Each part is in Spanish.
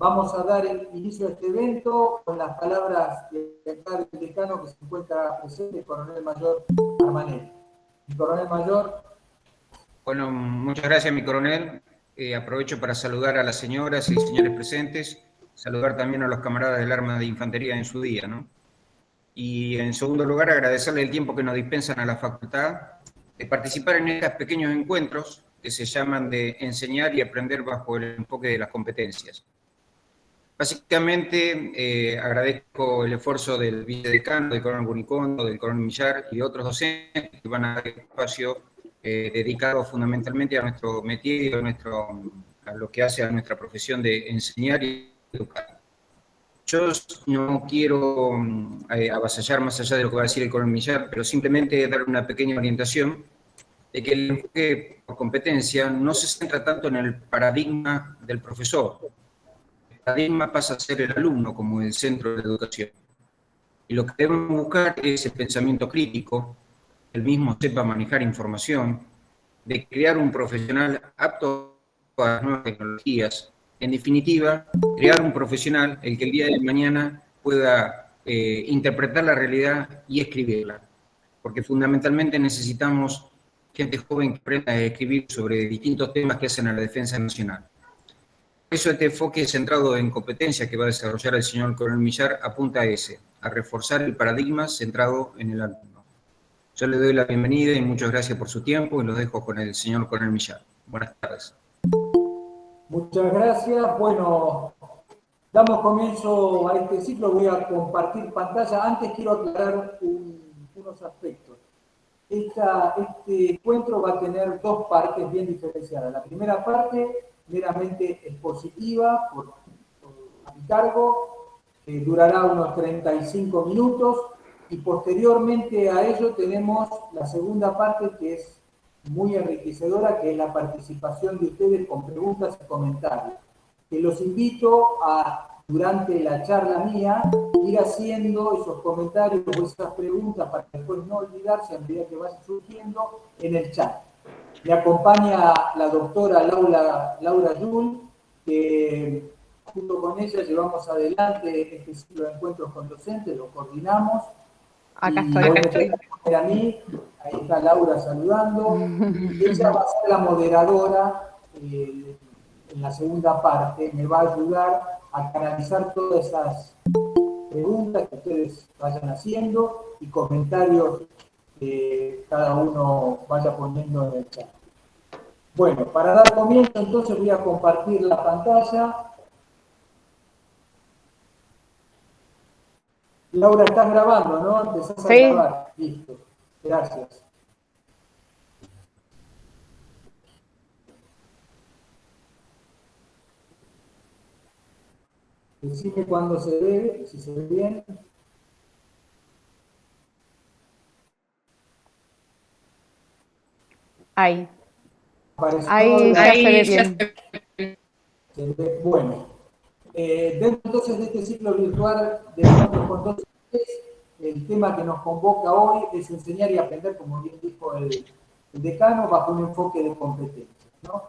Vamos a dar el inicio a este evento con las palabras del decano que se encuentra presente, el coronel mayor Armanet. El coronel mayor. Bueno, muchas gracias, mi coronel. Aprovecho para saludar a las señoras y señores presentes, saludar también a los camaradas del Arma de Infantería en su día, ¿no? Y en segundo lugar, agradecerle el tiempo que nos dispensan a la facultad de participar en estos pequeños encuentros que se llaman de enseñar y aprender bajo el enfoque de las competencias. Básicamente, agradezco el esfuerzo del vicedecano, del coronel Bunicondo, del coronel Millar y de otros docentes que van a dar espacio dedicado fundamentalmente a nuestro métier y a lo que hace a nuestra profesión de enseñar y educar. Yo no quiero avasallar más allá de lo que va a decir el coronel Millar, pero simplemente dar una pequeña orientación de que el enfoque por competencia no se centra tanto en el paradigma del profesor. El paradigma pasa a ser el alumno como el centro de la educación. Y lo que debemos buscar es el pensamiento crítico, el mismo sepa manejar información, de crear un profesional apto a las nuevas tecnologías. En definitiva, crear un profesional el que el día de mañana pueda interpretar la realidad y escribirla. Porque fundamentalmente necesitamos gente joven que aprenda a escribir sobre distintos temas que hacen a la defensa nacional. Por eso este enfoque centrado en competencias que va a desarrollar el señor coronel Millar apunta a reforzar el paradigma centrado en el alumno. Yo le doy la bienvenida y muchas gracias por su tiempo y los dejo con el señor coronel Millar. Buenas tardes. Muchas gracias. Bueno, damos comienzo a este ciclo. Voy a compartir pantalla. Antes quiero aclarar unos aspectos. Este encuentro va a tener dos partes bien diferenciadas. La primera parte meramente expositiva a mi cargo, que durará unos 35 minutos, y posteriormente a ello tenemos la segunda parte que es muy enriquecedora, que es la participación de ustedes con preguntas y comentarios. Que los invito a, durante la charla mía, ir haciendo esos comentarios o esas preguntas para después no olvidarse a medida que vayan surgiendo en el chat. Me acompaña la doctora Laura Yull, que junto con ella llevamos adelante este ciclo de encuentros con docentes, lo coordinamos. Acá estoy. A mí, ahí está Laura saludando, y ella va a ser la moderadora en la segunda parte, me va a ayudar a canalizar todas esas preguntas que ustedes vayan haciendo y comentarios que cada uno vaya poniendo en el chat. Bueno, para dar comienzo entonces voy a compartir la pantalla. Laura, estás grabando, ¿no? Empezás a grabar. Listo. Gracias. Decime cuándo se ve, si se ve bien. Ahí. Ahí ya se ve bien. Se ve, bueno. Dentro entonces de este ciclo virtual de encuentros con docentes, el tema que nos convoca hoy es enseñar y aprender, como bien dijo el decano, bajo un enfoque de competencias, ¿no?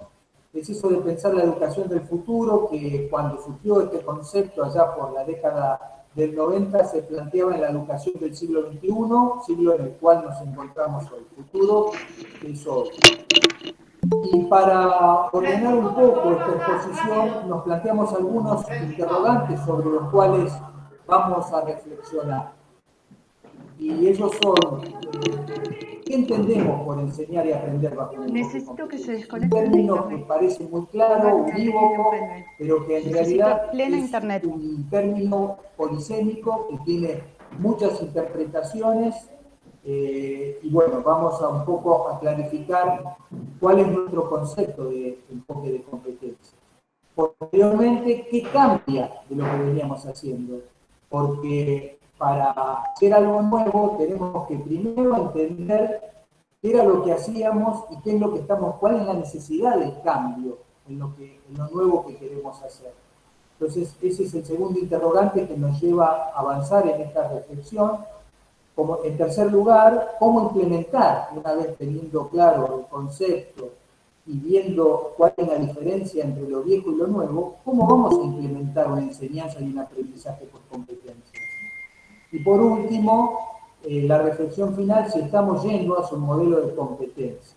Es eso de pensar la educación del futuro, que cuando surgió este concepto allá por la década del 90 se planteaba en la educación del siglo XXI, siglo en el cual nos encontramos hoy. Futuro es hoy. Y para ordenar un poco esta exposición, nos planteamos algunos interrogantes sobre los cuales vamos a reflexionar. Y ellos son, ¿qué entendemos por enseñar y aprender bajo un Necesito que se desconecte. Un término que parece muy claro, unívoco, pero que en realidad es un término polisémico que tiene muchas interpretaciones. Y bueno, vamos a un poco a clarificar cuál es nuestro concepto de enfoque de competencia. Posteriormente, ¿qué cambia de lo que veníamos haciendo? Porque para hacer algo nuevo tenemos que primero entender qué era lo que hacíamos y qué es lo que cuál es la necesidad del cambio en lo nuevo que queremos hacer. Entonces, ese es el segundo interrogante que nos lleva a avanzar en esta reflexión. En tercer lugar, cómo implementar, una vez teniendo claro el concepto y viendo cuál es la diferencia entre lo viejo y lo nuevo, cómo vamos a implementar enseñanza y un aprendizaje por competencias. Y por último, la reflexión final, si estamos yendo hacia un modelo de competencias.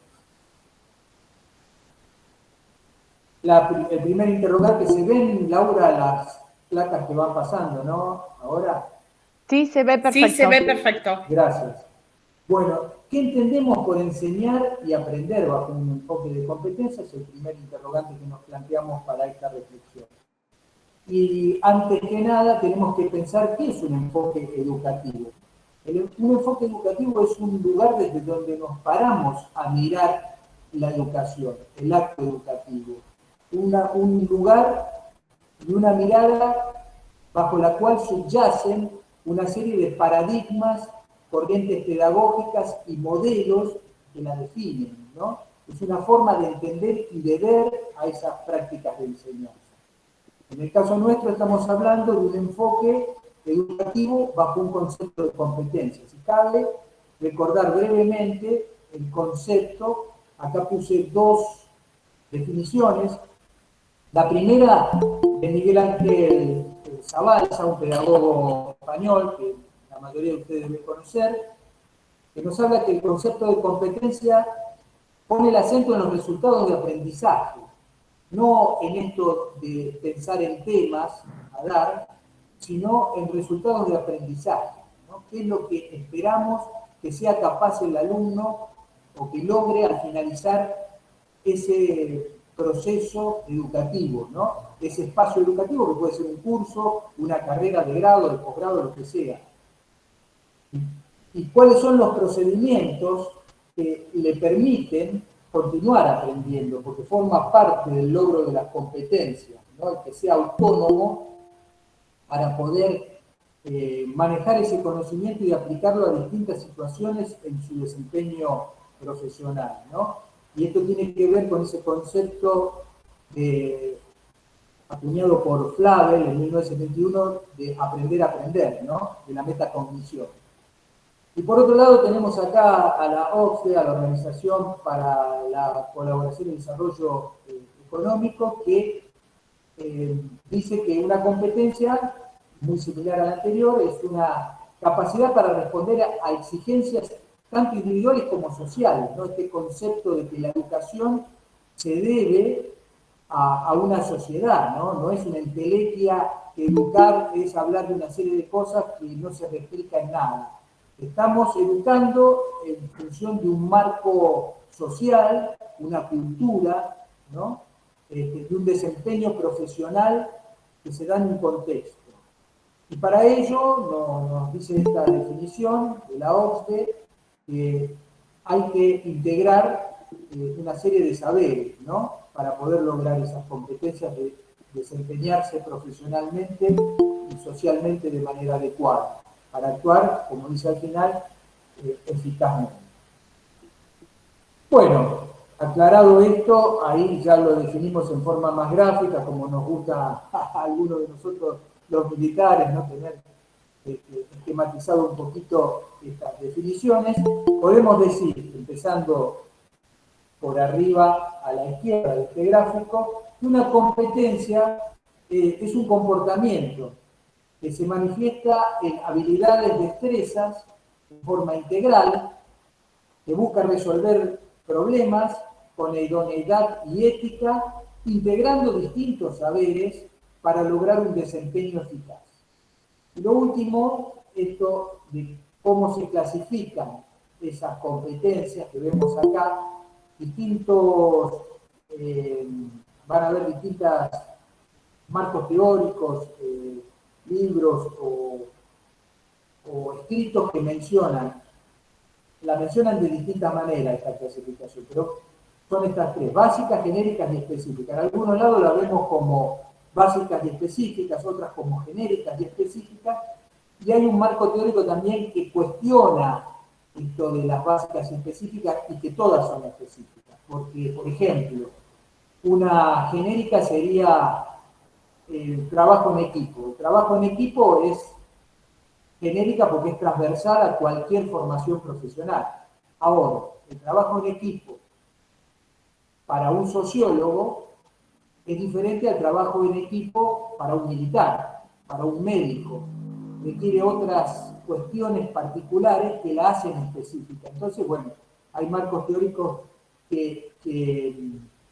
El primer interrogante, ¿se ven, Laura, las placas que van pasando, no? Ahora. Sí, se ve perfecto. Sí, se ve perfecto. Gracias. Bueno, ¿qué entendemos por enseñar y aprender bajo un enfoque de competencias? Es el primer interrogante que nos planteamos para esta reflexión. Y antes que nada tenemos que pensar qué es un enfoque educativo. Un enfoque educativo es un lugar desde donde nos paramos a mirar la educación, el acto educativo. Un lugar y una mirada bajo la cual subyacen una serie de paradigmas, corrientes pedagógicas y modelos que la definen, ¿no? Es una forma de entender y de ver a esas prácticas de enseñanza. En el caso nuestro estamos hablando de un enfoque educativo bajo un concepto de competencias. Si cabe recordar brevemente el concepto, acá puse dos definiciones. La primera de Miguel Ángel Zabalza, un pedagogo español que la mayoría de ustedes deben conocer, que nos habla que el concepto de competencia pone el acento en los resultados de aprendizaje, no en esto de pensar en temas a dar, sino en resultados de aprendizaje, ¿no? ¿Qué es lo que esperamos que sea capaz el alumno o que logre al finalizar ese proceso educativo, ¿no? Ese espacio educativo que puede ser un curso, una carrera de grado, de posgrado, lo que sea. ¿Y cuáles son los procedimientos que le permiten continuar aprendiendo? Porque forma parte del logro de las competencias, ¿no? El que sea autónomo para poder manejar ese conocimiento y aplicarlo a distintas situaciones en su desempeño profesional, ¿no? Y esto tiene que ver con ese concepto acuñado por Flavel en 1971 de aprender a aprender, ¿no? De la metacognición. Y por otro lado tenemos acá a la OCDE, a la Organización para la Colaboración y Desarrollo Económico, que dice que una competencia, muy similar a la anterior, es una capacidad para responder a exigencias tanto individuales como sociales, ¿no? Este concepto de que la educación se debe a una sociedad, ¿no? No es una entelequia que educar es hablar de una serie de cosas que no se replica en nada. Estamos educando en función de un marco social, una cultura, ¿no? De un desempeño profesional que se da en un contexto. Y para ello, nos dice esta definición de la OCDE, que hay que integrar una serie de saberes, ¿no? Para poder lograr esas competencias de desempeñarse profesionalmente y socialmente de manera adecuada, para actuar, como dice al final, eficazmente. Bueno, aclarado esto, ahí ya lo definimos en forma más gráfica, como nos gusta a algunos de nosotros los militares, ¿no? Tener esquematizado un poquito estas definiciones. Podemos decir, empezando por arriba a la izquierda de este gráfico, que una competencia es un comportamiento que se manifiesta en habilidades, destrezas, en forma integral, que busca resolver problemas con idoneidad y ética, integrando distintos saberes para lograr un desempeño eficaz. Y lo último, esto de cómo se clasifican esas competencias que vemos acá, van a haber distintos marcos teóricos, libros o escritos que la mencionan de distintas maneras esta clasificación, pero son estas tres: básicas, genéricas y específicas. En algunos lados la vemos como básicas y específicas, otras como genéricas y específicas, y hay un marco teórico también que cuestiona esto de las básicas y específicas y que todas son específicas, porque, por ejemplo, una genérica sería el trabajo en equipo. El trabajo en equipo es genérica porque es transversal a cualquier formación profesional. Ahora, el trabajo en equipo para un sociólogo es diferente al trabajo en equipo para un militar, para un médico. Requiere otras cuestiones particulares que la hacen específica. Entonces, bueno, hay marcos teóricos que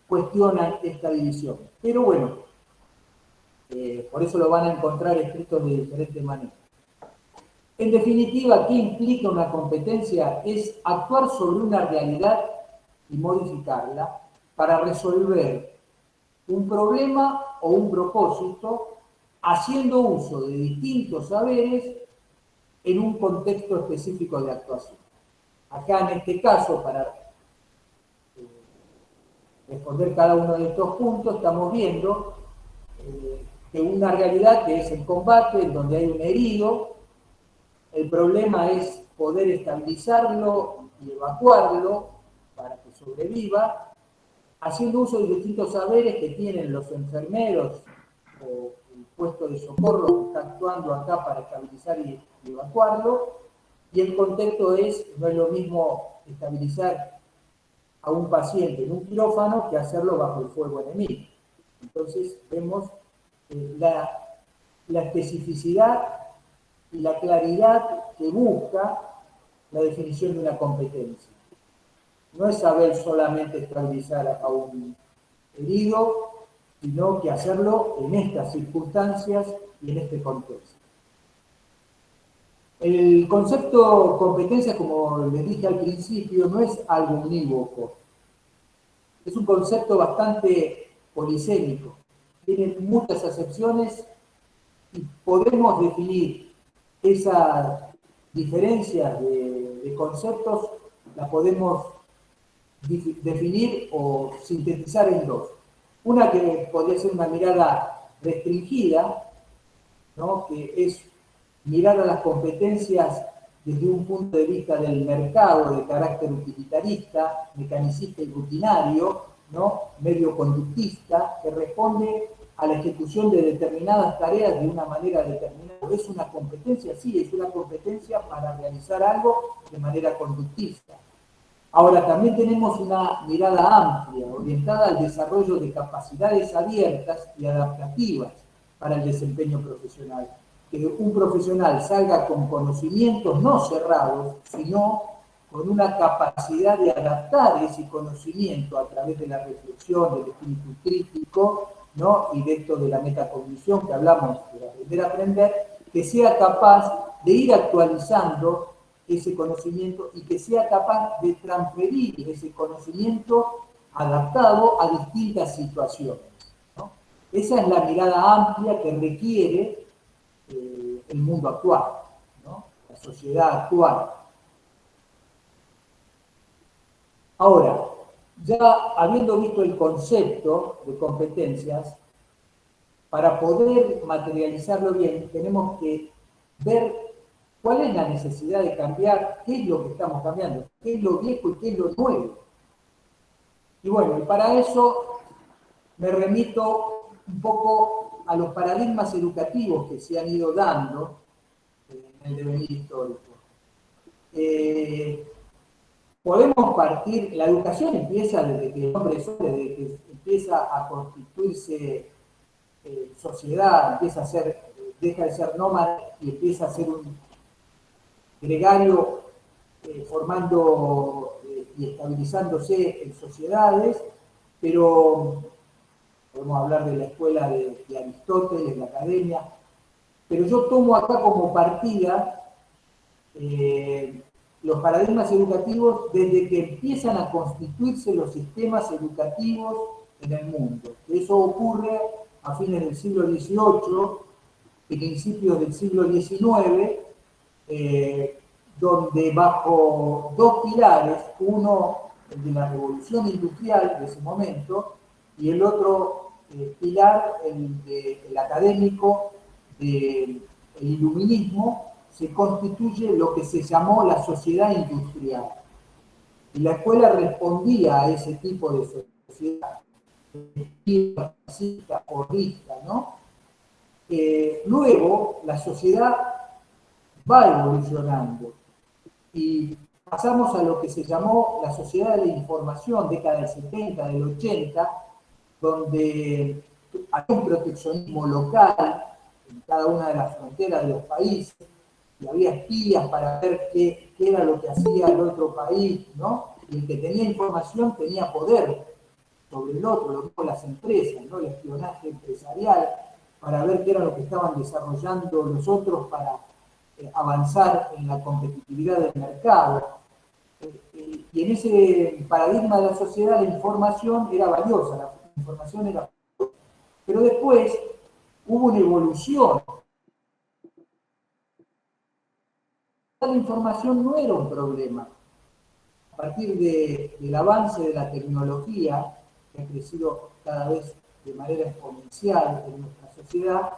cuestionan esta división. Pero bueno, por eso lo van a encontrar escrito de diferente manera. En definitiva, ¿qué implica una competencia? Es actuar sobre una realidad y modificarla para resolver un problema o un propósito haciendo uso de distintos saberes en un contexto específico de actuación. Acá en este caso, para responder cada uno de estos puntos, estamos viendo que una realidad que es el combate, en donde hay un herido, el problema es poder estabilizarlo y evacuarlo para que sobreviva, haciendo uso de distintos saberes que tienen los enfermeros o el puesto de socorro que está actuando acá para estabilizar y evacuarlo, y el contexto no es lo mismo estabilizar a un paciente en un quirófano que hacerlo bajo el fuego enemigo. Entonces vemos la especificidad y la claridad que busca la definición de una competencia. No es saber solamente estabilizar a un herido, sino que hacerlo en estas circunstancias y en este contexto. El concepto competencia, como les dije al principio, no es algo unívoco. Es un concepto bastante polisémico. Tiene muchas acepciones y podemos definir esa diferencia de conceptos, la podemos definir o sintetizar en dos. Una que podría ser una mirada restringida, ¿no? Que es mirar a las competencias desde un punto de vista del mercado de carácter utilitarista, mecanicista y rutinario, ¿no? Medio conductista, que responde a la ejecución de determinadas tareas de una manera determinada. ¿Es una competencia? Sí, es una competencia para realizar algo de manera conductista. Ahora, también tenemos una mirada amplia, orientada al desarrollo de capacidades abiertas y adaptativas para el desempeño profesional. Que un profesional salga con conocimientos no cerrados, sino con una capacidad de adaptar ese conocimiento a través de la reflexión, del espíritu crítico, ¿no? Y de esto de la metacognición que hablamos, de aprender a aprender, que sea capaz de ir actualizando ese conocimiento y que sea capaz de transferir ese conocimiento adaptado a distintas situaciones, ¿no? Esa es la mirada amplia que requiere el mundo actual, ¿no? La sociedad actual. Ahora, ya habiendo visto el concepto de competencias, para poder materializarlo bien, tenemos que ver cuál es la necesidad de cambiar, qué es lo que estamos cambiando, qué es lo viejo y qué es lo nuevo. Y bueno, y para eso me remito un poco a los paradigmas educativos que se han ido dando en el devenir histórico. Podemos partir, la educación empieza desde que el hombre es hombre, desde que empieza a constituirse sociedad, empieza a ser, deja de ser nómada y empieza a ser un gregario formando y estabilizándose en sociedades, pero podemos hablar de la escuela de Aristóteles, de la academia, pero yo tomo acá como partida los paradigmas educativos desde que empiezan a constituirse los sistemas educativos en el mundo. Eso ocurre a fines del siglo XVIII, principios del siglo XIX, donde bajo dos pilares, uno el de la revolución industrial de ese momento y el otro pilar, el académico del iluminismo, se constituye lo que se llamó la sociedad industrial. Y la escuela respondía a ese tipo de sociedad, fascista, porrista, ¿no? Luego, la sociedad va evolucionando y pasamos a lo que se llamó la sociedad de la información, década del 70, del 80, donde hay un proteccionismo local en cada una de las fronteras de los países, y había espías para ver qué era lo que hacía el otro país, ¿no? Y el que tenía información tenía poder sobre el otro, lo mismo las empresas, ¿no? El espionaje empresarial, para ver qué era lo que estaban desarrollando los otros para avanzar en la competitividad del mercado. Y en ese paradigma de la sociedad la información era valiosa, la información era valiosa. Pero después hubo una evolución. La información no era un problema. A partir del avance de la tecnología, que ha crecido cada vez de manera exponencial en nuestra sociedad,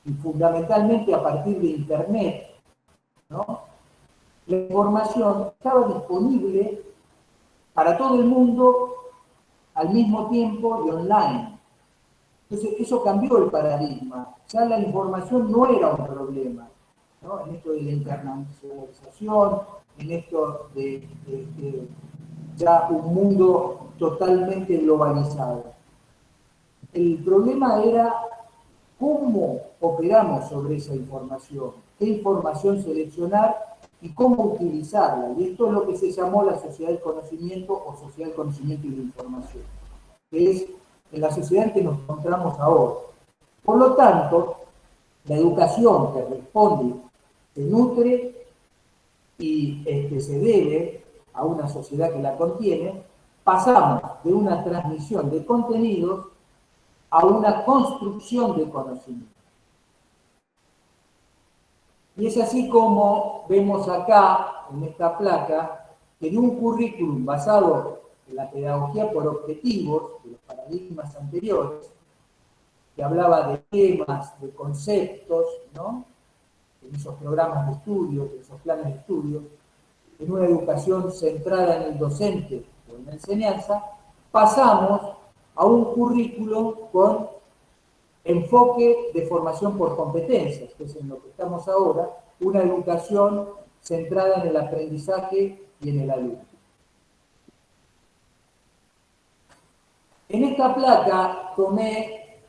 y fundamentalmente a partir de Internet, ¿no? La información estaba disponible para todo el mundo al mismo tiempo y online. Entonces, eso cambió el paradigma. Ya la información no era un problema, ¿no? En esto de la internacionalización, en esto de ya un mundo totalmente globalizado. El problema era cómo operamos sobre esa información, qué información seleccionar y cómo utilizarla. Y esto es lo que se llamó la sociedad del conocimiento o sociedad del conocimiento y de la información, que es en la sociedad en que nos encontramos ahora. Por lo tanto, la educación que responde, se nutre y se debe a una sociedad que la contiene, pasamos de una transmisión de contenidos a una construcción de conocimiento. Y es así como vemos acá, en esta placa, que de un currículum basado en la pedagogía por objetivos, de los paradigmas anteriores, que hablaba de temas, de conceptos, ¿no? En esos programas de estudio, en esos planes de estudio, en una educación centrada en el docente o en la enseñanza, pasamos a un currículo con enfoque de formación por competencias, que es en lo que estamos ahora, una educación centrada en el aprendizaje y en el alumno. En esta placa tomé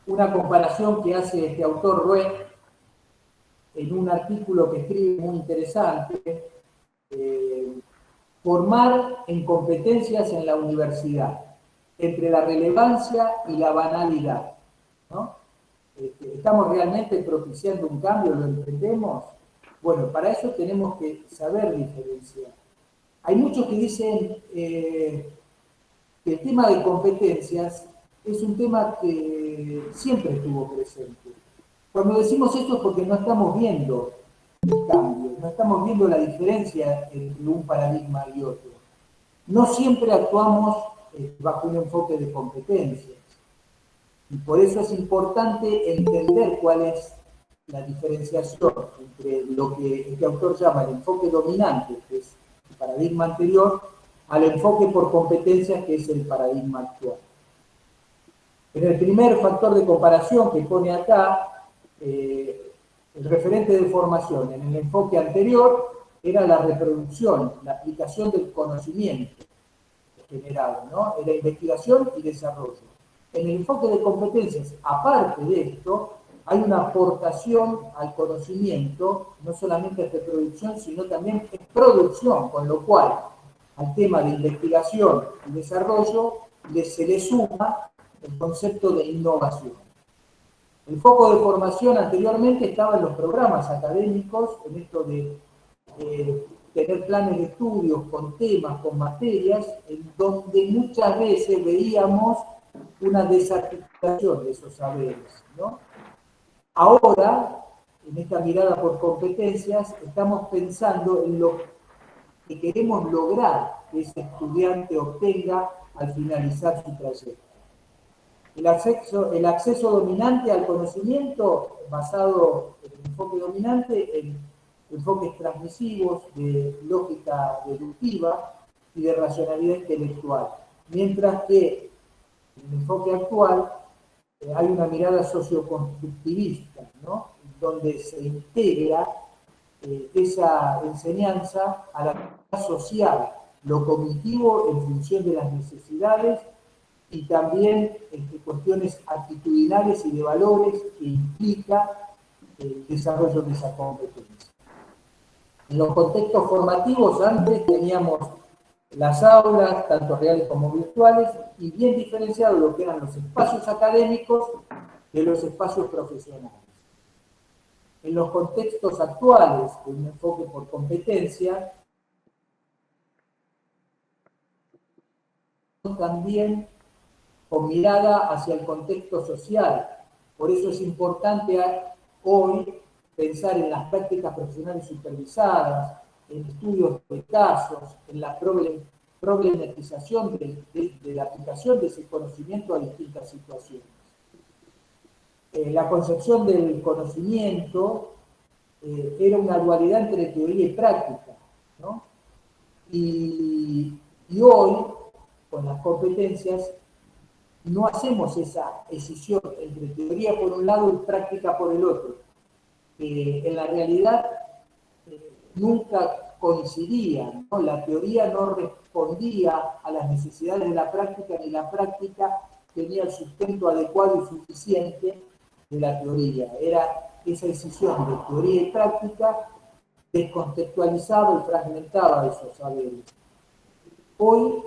una comparación que hace este autor Rue en un artículo que escribe muy interesante, formar en competencias en la universidad, entre la relevancia y la banalidad, ¿no? ¿Estamos realmente propiciando un cambio? ¿Lo entendemos? Bueno, para eso tenemos que saber diferenciar. Hay muchos que dicen que el tema de competencias es un tema que siempre estuvo presente. Cuando decimos esto es porque no estamos viendo el cambio, no estamos viendo la diferencia entre un paradigma y otro. No siempre actuamos bajo un enfoque de competencias. Y por eso es importante entender cuál es la diferenciación entre lo que este autor llama el enfoque dominante, que es el paradigma anterior, al enfoque por competencias, que es el paradigma actual. En el primer factor de comparación que pone acá, el referente de formación en el enfoque anterior era la reproducción, la aplicación del conocimiento generado, ¿no? Era investigación y desarrollo. En el enfoque de competencias, aparte de esto, hay una aportación al conocimiento, no solamente es reproducción, sino también es producción, con lo cual al tema de investigación y desarrollo se le suma el concepto de innovación. El foco de formación anteriormente estaba en los programas académicos, en esto de tener planes de estudios con temas, con materias, en donde muchas veces veíamos una desarticulación de esos saberes, ¿no? Ahora, en esta mirada por competencias, estamos pensando en lo que queremos lograr que ese estudiante obtenga al finalizar su trayecto. El acceso dominante al conocimiento, basado en el enfoque dominante, en enfoques transmisivos de lógica deductiva y de racionalidad intelectual. Mientras que en el enfoque actual hay una mirada socioconstructivista, ¿no? Donde se integra esa enseñanza a la vida social, lo cognitivo en función de las necesidades y también cuestiones actitudinales y de valores que implica el desarrollo de esa competencia. En los contextos formativos antes teníamos las aulas, tanto reales como virtuales, y bien diferenciado lo que eran los espacios académicos de los espacios profesionales. En los contextos actuales, con un enfoque por competencia, también con mirada hacia el contexto social. Por eso es importante hoy pensar en las prácticas profesionales supervisadas, en estudios de casos, en la problematización de la aplicación de ese conocimiento a distintas situaciones. La concepción del conocimiento era una dualidad entre teoría y práctica, ¿no? Y hoy, con las competencias, no hacemos esa escisión entre teoría por un lado y práctica por el otro. En la realidad nunca coincidían, ¿no? La teoría no respondía a las necesidades de la práctica, ni la práctica tenía el sustento adecuado y suficiente de la teoría. Era esa escisión de teoría y práctica descontextualizaba y fragmentaba esos saberes. Hoy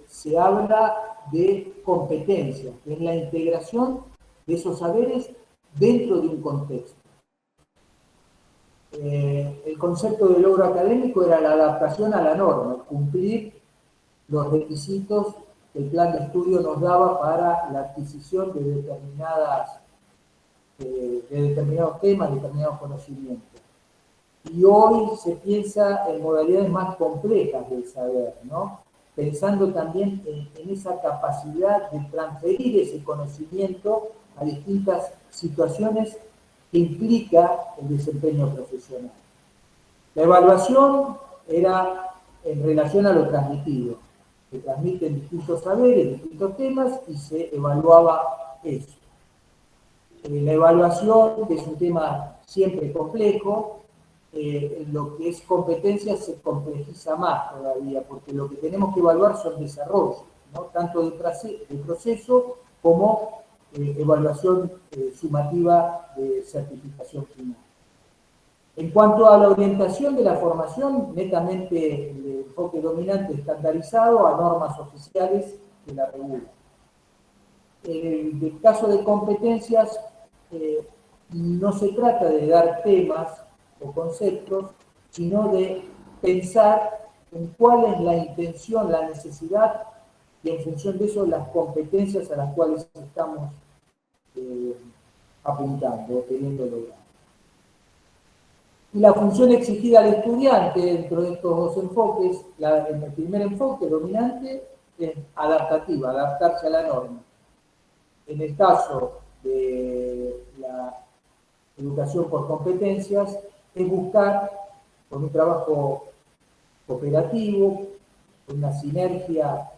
se habla de competencias, que es la integración de esos saberes dentro de un contexto. El concepto de logro académico era la adaptación a la norma, cumplir los requisitos que el plan de estudio nos daba para la adquisición de determinados temas, determinados conocimientos. Y hoy se piensa en modalidades más complejas del saber, ¿no? Pensando también en esa capacidad de transferir ese conocimiento a distintas situaciones que implica el desempeño profesional. La evaluación era en relación a lo transmitido. Se transmiten distintos saberes, distintos temas y se evaluaba eso. La evaluación, que es un tema siempre complejo, lo que es competencia se complejiza más todavía, porque lo que tenemos que evaluar son desarrollos, ¿no? Tanto de proceso como evaluación sumativa de certificación final. En cuanto a la orientación de la formación, netamente el enfoque dominante estandarizado a normas oficiales que la regulan. En el caso de competencias, no se trata de dar temas o conceptos, sino de pensar en cuál es la intención, la necesidad, y en función de eso las competencias a las cuales estamos apuntando o queriendo lograr. Y la función exigida al estudiante dentro de estos dos enfoques, en el primer enfoque dominante, es adaptativa, adaptarse a la norma. En el caso de la educación por competencias, es buscar, con un trabajo cooperativo, con una sinergia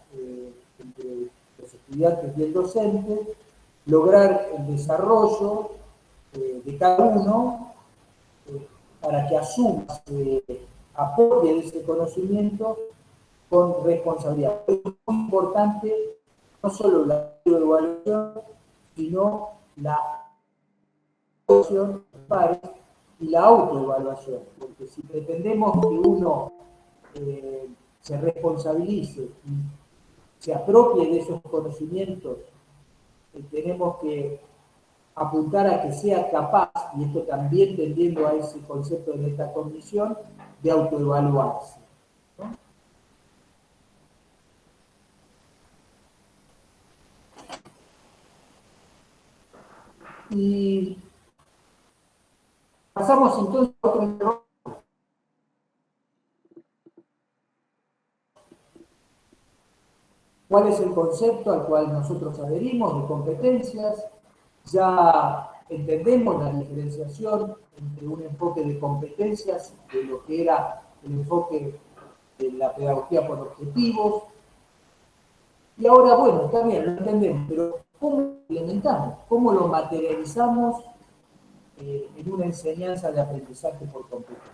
entre los estudiantes y el docente, lograr el desarrollo de cada uno para que asuma, se apoye de ese conocimiento con responsabilidad. Es muy importante no solo la evaluación, sino la evaluación y la autoevaluación, porque si pretendemos que uno se responsabilice y se apropie de esos conocimientos, tenemos que apuntar a que sea capaz, y esto también tendiendo a ese concepto de metacognición, de autoevaluarse, ¿no? Y pasamos entonces a otro interrogante. ¿Cuál es el concepto al cual nosotros adherimos de competencias? Ya entendemos la diferenciación entre un enfoque de competencias de lo que era el enfoque de la pedagogía por objetivos. Y ahora, bueno, está bien, lo entendemos, pero ¿cómo lo implementamos? ¿Cómo lo materializamos en una enseñanza de aprendizaje por competencia?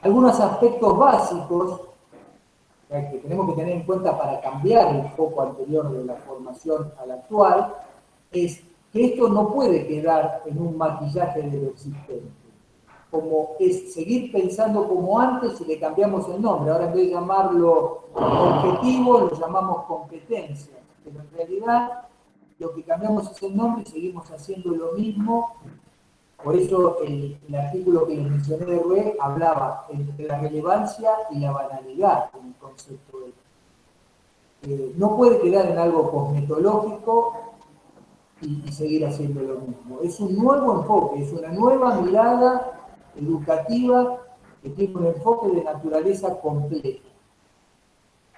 Algunos aspectos básicos que tenemos que tener en cuenta para cambiar el foco anterior de la formación al actual, es que esto no puede quedar en un maquillaje de lo existente. Como es seguir pensando como antes y le cambiamos el nombre. Ahora en vez de llamarlo objetivo, lo llamamos competencia. Pero en realidad lo que cambiamos es el nombre y seguimos haciendo lo mismo. Por eso el artículo que les mencioné de Rue hablaba entre la relevancia y la banalidad en el concepto de no puede quedar en algo cosmetológico y seguir haciendo lo mismo. Es un nuevo enfoque, es una nueva mirada educativa que tiene un enfoque de naturaleza completa.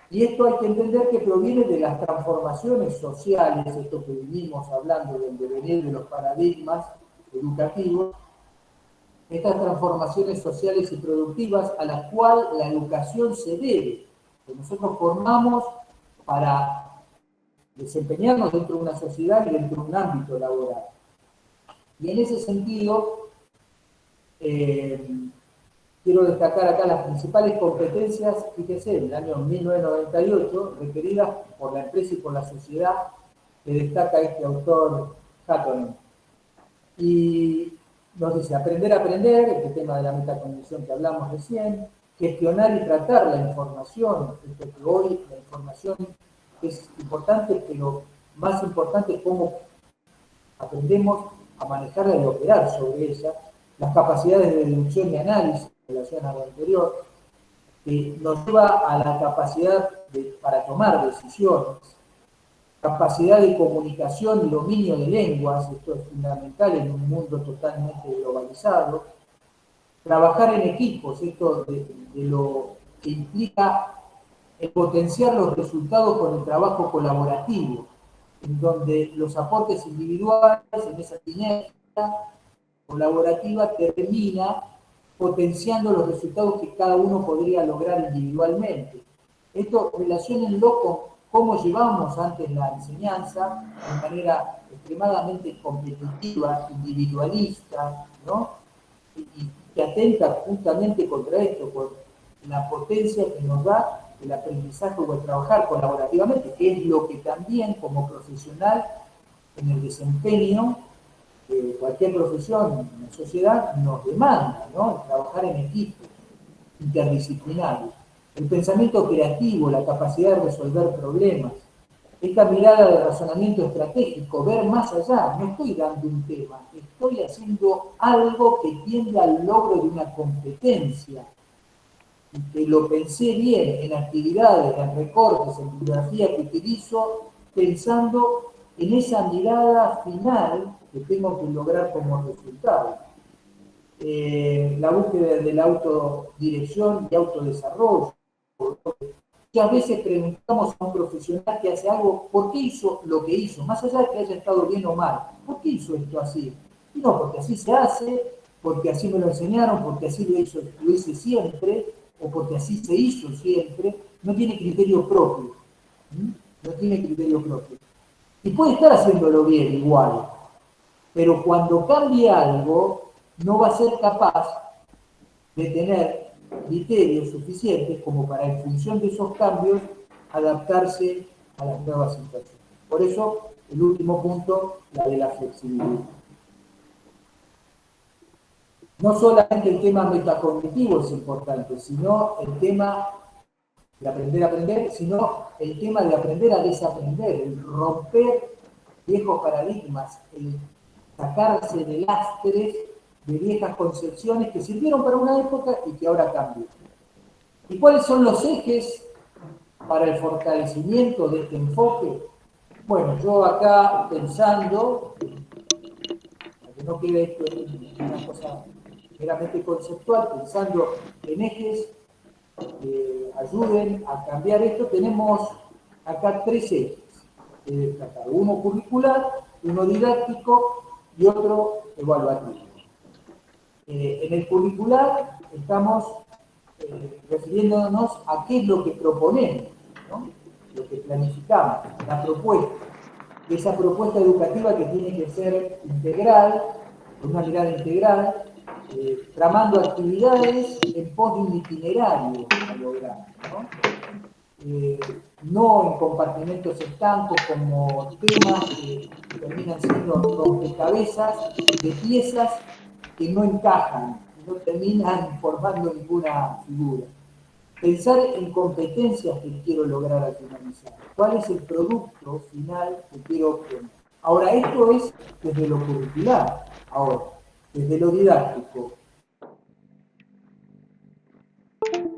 Y esto hay que entender que proviene de las transformaciones sociales, esto que venimos hablando del devenir de los paradigmas educativos, estas transformaciones sociales y productivas a las cuales la educación se debe, que nosotros formamos para desempeñarnos dentro de una sociedad y dentro de un ámbito laboral. Y en ese sentido, quiero destacar acá las principales competencias, fíjese, en el año 1998, requeridas por la empresa y por la sociedad, que destaca este autor Hatton. Y nos dice, aprender a aprender, este tema de la metacognición que hablamos recién, gestionar y tratar la información, esto que hoy la información es importante, pero más importante es cómo aprendemos a manejarla y operar sobre ella, las capacidades de deducción y análisis en relación a lo anterior, que nos lleva a la capacidad para tomar decisiones, capacidad de comunicación y dominio de lenguas, esto es fundamental en un mundo totalmente globalizado, trabajar en equipos, esto de lo que implica el potenciar los resultados con el trabajo colaborativo, en donde los aportes individuales en esa sinergia colaborativa termina potenciando los resultados que cada uno podría lograr individualmente. Esto relaciónenlo con cómo llevamos antes la enseñanza de manera extremadamente competitiva, individualista, ¿no? Y que atenta justamente contra esto, por la potencia que nos da el aprendizaje o el trabajar colaborativamente, que es lo que también como profesional en el desempeño de cualquier profesión en la sociedad nos demanda, ¿no? Trabajar en equipo interdisciplinario. El pensamiento creativo, la capacidad de resolver problemas, esta mirada de razonamiento estratégico, ver más allá, no estoy dando un tema, estoy haciendo algo que tiende al logro de una competencia, y que lo pensé bien en actividades, en recortes, en bibliografía que utilizo, pensando en esa mirada final que tengo que lograr como resultado. La búsqueda de la autodirección y autodesarrollo. Muchas veces preguntamos a un profesional que hace algo, ¿por qué hizo lo que hizo? Más allá de que haya estado bien o mal, ¿por qué hizo esto así? Y no, porque así se hace, porque así me lo enseñaron, porque así lo hice siempre, o porque así se hizo siempre, no tiene criterio propio. No tiene criterio propio. Y puede estar haciéndolo bien igual, pero cuando cambie algo, no va a ser capaz de tener criterios suficientes como para, en función de esos cambios, adaptarse a las nuevas situaciones. Por eso, el último punto, la de la flexibilidad. No solamente el tema metacognitivo es importante, sino el tema de aprender a aprender, sino el tema de aprender a desaprender, el romper viejos paradigmas, el sacarse de lastres de viejas concepciones que sirvieron para una época y que ahora cambian. ¿Y cuáles son los ejes para el fortalecimiento de este enfoque? Bueno, yo acá pensando, para que no quede esto en una cosa meramente conceptual, pensando en ejes que ayuden a cambiar esto, tenemos acá tres ejes que destacar. Uno curricular, uno didáctico y otro evaluativo. En el curricular estamos refiriéndonos a qué es lo que proponemos, ¿no? Lo que planificamos, la propuesta. Esa propuesta educativa que tiene que ser integral, con una mirada integral, tramando actividades en pos de un itinerario a lograr, ¿no? no en compartimentos estancos como temas que terminan siendo rompecabezas de piezas que no encajan, que no terminan formando ninguna figura. Pensar en competencias que quiero lograr al finalizar. ¿Cuál es el producto final que quiero obtener? Ahora, esto es desde lo curricular. Ahora, desde lo didáctico, ¿qué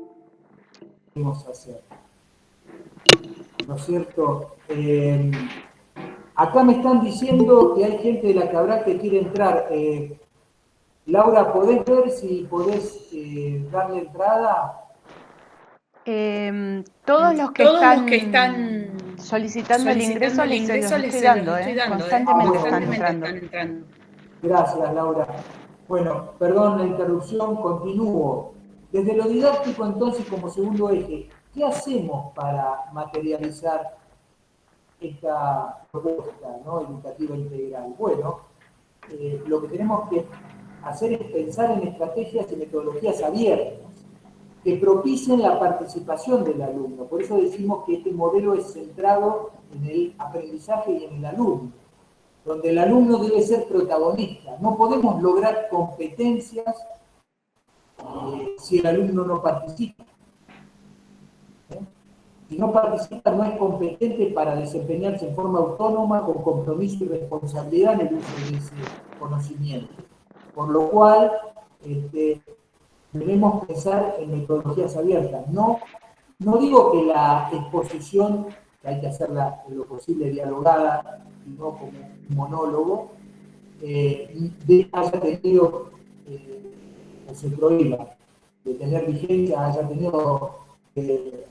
podemos hacer? ¿No es cierto? Acá me están diciendo que hay gente de la Cabral que quiere entrar. Laura, ¿podés ver si podés darle entrada? Todos los que Todos los que están están solicitando el ingreso solicitando el los ingreso estoy se los dando, estoy dando, constantemente están constantemente entrando. están entrando. Gracias, Laura. Bueno, perdón la interrupción, continúo. Desde lo didáctico, entonces, como segundo eje, ¿qué hacemos para materializar esta propuesta, ¿no?, educativa integral? Bueno, lo que tenemos que hacer es pensar en estrategias y metodologías abiertas que propicien la participación del alumno. Por eso decimos que este modelo es centrado en el aprendizaje y en el alumno, donde el alumno debe ser protagonista. No podemos lograr competencias si el alumno no participa. Si no participa, no es competente para desempeñarse en forma autónoma, con compromiso y responsabilidad en el uso de ese conocimiento. Por lo cual, debemos pensar en metodologías abiertas. No digo que la exposición, que hay que hacerla en lo posible dialogada, y no como un monólogo, haya tenido, o se prohíba de tener vigencia, haya dejado de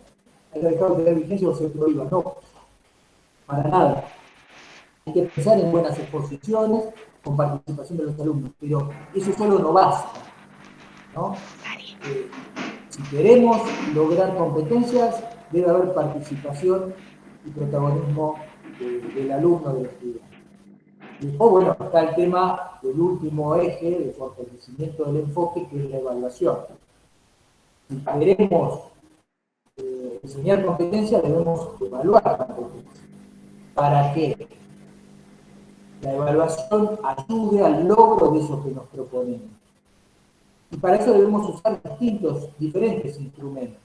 tener vigencia o se prohíba. No, para nada. Hay que pensar en buenas exposiciones con participación de los alumnos, pero eso solo no basta, ¿no? Si queremos lograr competencias, debe haber participación y protagonismo del alumno, del estudiante. Y después, bueno, está el tema del último eje de fortalecimiento del enfoque, que es la evaluación. Si queremos enseñar competencias, debemos evaluar competencias. ¿Para qué? La evaluación ayude al logro de eso que nos proponemos. Y para eso debemos usar diferentes instrumentos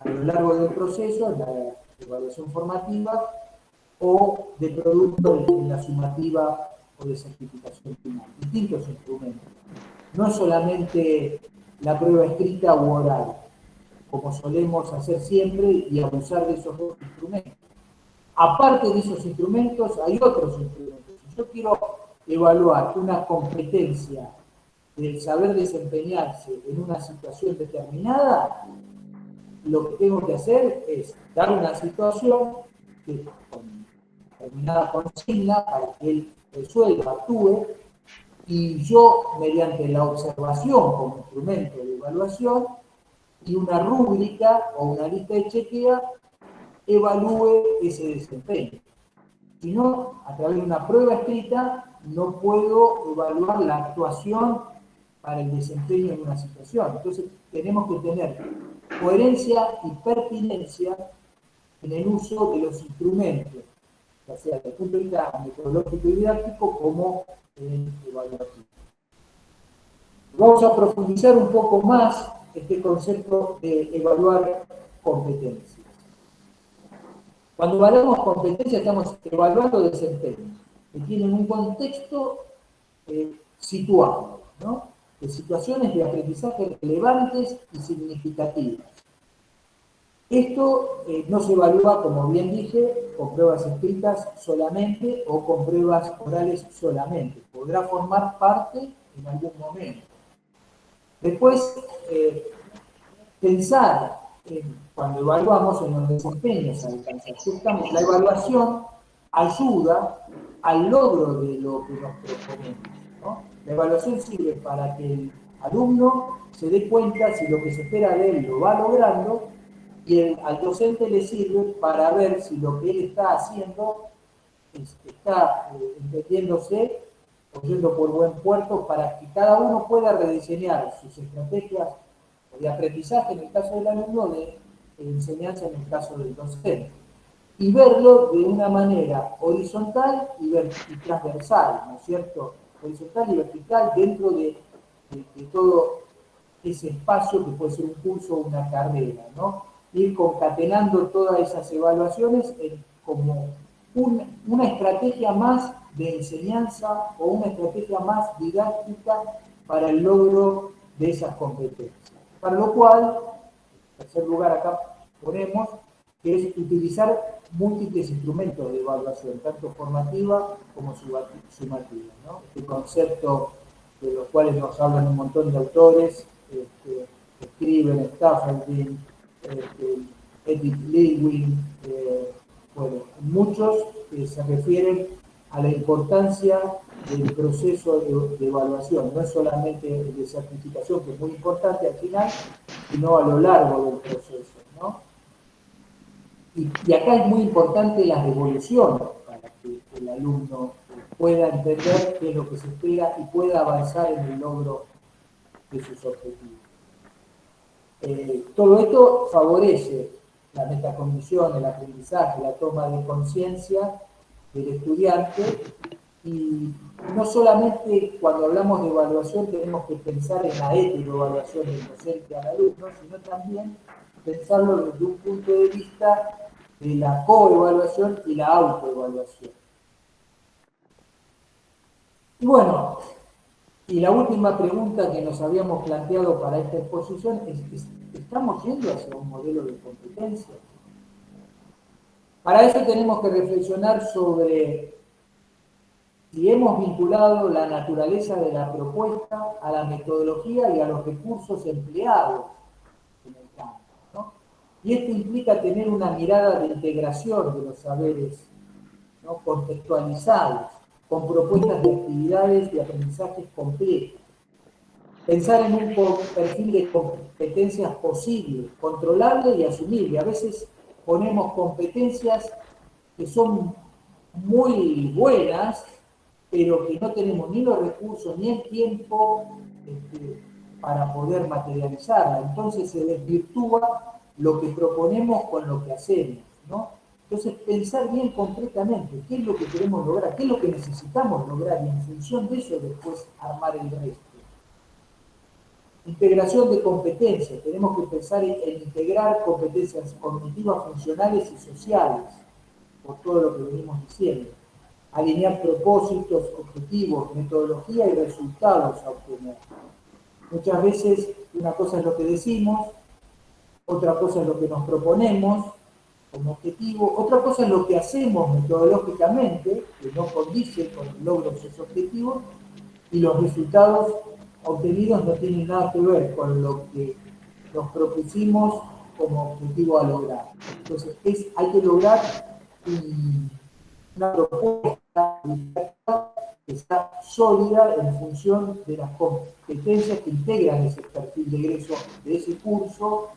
a lo largo del proceso, en la evaluación formativa o de producto en la sumativa o de certificación final. Distintos instrumentos. No solamente la prueba escrita u oral, como solemos hacer siempre y abusar de esos dos instrumentos. Aparte de esos instrumentos, hay otros instrumentos. Si yo quiero evaluar una competencia del saber desempeñarse en una situación determinada, lo que tengo que hacer es dar una situación que, con determinada consigna para que él resuelva, actúe, y yo, mediante la observación como instrumento de evaluación y una rúbrica o una lista de chequeo, evalúe ese desempeño. Si no, a través de una prueba escrita, no puedo evaluar la actuación para el desempeño en una situación. Entonces, tenemos que tener coherencia y pertinencia en el uso de los instrumentos, ya sea desde el punto de vista metodológico y didáctico como evaluativo. Vamos a profundizar un poco más este concepto de evaluar competencias. Cuando evaluamos competencias, estamos evaluando desempeño, que tienen un contexto situado, ¿no?, de situaciones de aprendizaje relevantes y significativas. Esto no se evalúa, como bien dije, con pruebas escritas solamente o con pruebas orales solamente. Podrá formar parte en algún momento. Después, pensar cuando evaluamos en los desempeños alcanzados. La evaluación ayuda al logro de lo que nos proponemos, ¿no? La evaluación sirve para que el alumno se dé cuenta si lo que se espera de él lo va logrando, y al docente le sirve para ver si lo que él está haciendo está entendiéndose o yendo por buen puerto, para que cada uno pueda rediseñar sus estrategias de aprendizaje, en el caso del alumno, de enseñanza en el caso del docente. Y verlo de una manera horizontal y transversal, ¿no es cierto? Horizontal y vertical dentro de todo ese espacio que puede ser un curso o una carrera, ¿no? Ir concatenando todas esas evaluaciones como una estrategia más de enseñanza o una estrategia más didáctica para el logro de esas competencias. Para lo cual, en tercer lugar acá ponemos, que es utilizar múltiples instrumentos de evaluación, tanto formativa como sumativa, ¿no? Este concepto de los cuales nos hablan un montón de autores, Scriven, Staffeldin, Edith Lewin, bueno, muchos que se refieren a la importancia del proceso de evaluación, no es solamente el de certificación, que es muy importante al final, sino a lo largo del proceso, ¿no? Y acá es muy importante la devolución para que el alumno pueda entender qué es lo que se espera y pueda avanzar en el logro de sus objetivos. Todo esto favorece la metacognición, el aprendizaje, la toma de conciencia del estudiante, y no solamente cuando hablamos de evaluación tenemos que pensar en la heteroevaluación del docente al alumno, sino también pensarlo desde un punto de vista de la coevaluación y la autoevaluación. Y bueno, y la última pregunta que nos habíamos planteado para esta exposición es, ¿estamos yendo hacia un modelo de competencia? Para eso tenemos que reflexionar sobre si hemos vinculado la naturaleza de la propuesta a la metodología y a los recursos empleados en el campo, ¿no? Y esto implica tener una mirada de integración de los saberes, ¿no?, contextualizados, con propuestas de actividades y aprendizajes completos. Pensar en un perfil de competencias posible, controlable y asumible. A veces ponemos competencias que son muy buenas, pero que no tenemos ni los recursos ni el tiempo para poder materializarla. Entonces se desvirtúa lo que proponemos con lo que hacemos, ¿no? Entonces pensar bien concretamente qué es lo que queremos lograr, qué es lo que necesitamos lograr, y en función de eso después armar el resto. Integración de competencias. Tenemos que pensar en integrar competencias cognitivas, funcionales y sociales, por todo lo que venimos diciendo. Alinear propósitos, objetivos, metodología y resultados a obtener. Muchas veces una cosa es lo que decimos, otra cosa es lo que nos proponemos como objetivo, otra cosa es lo que hacemos metodológicamente, que no condice con el logro de esos objetivos, y los resultados obtenidos no tienen nada que ver con lo que nos propusimos como objetivo a lograr. Entonces hay que lograr una propuesta que está sólida en función de las competencias que integran ese perfil de egreso de ese curso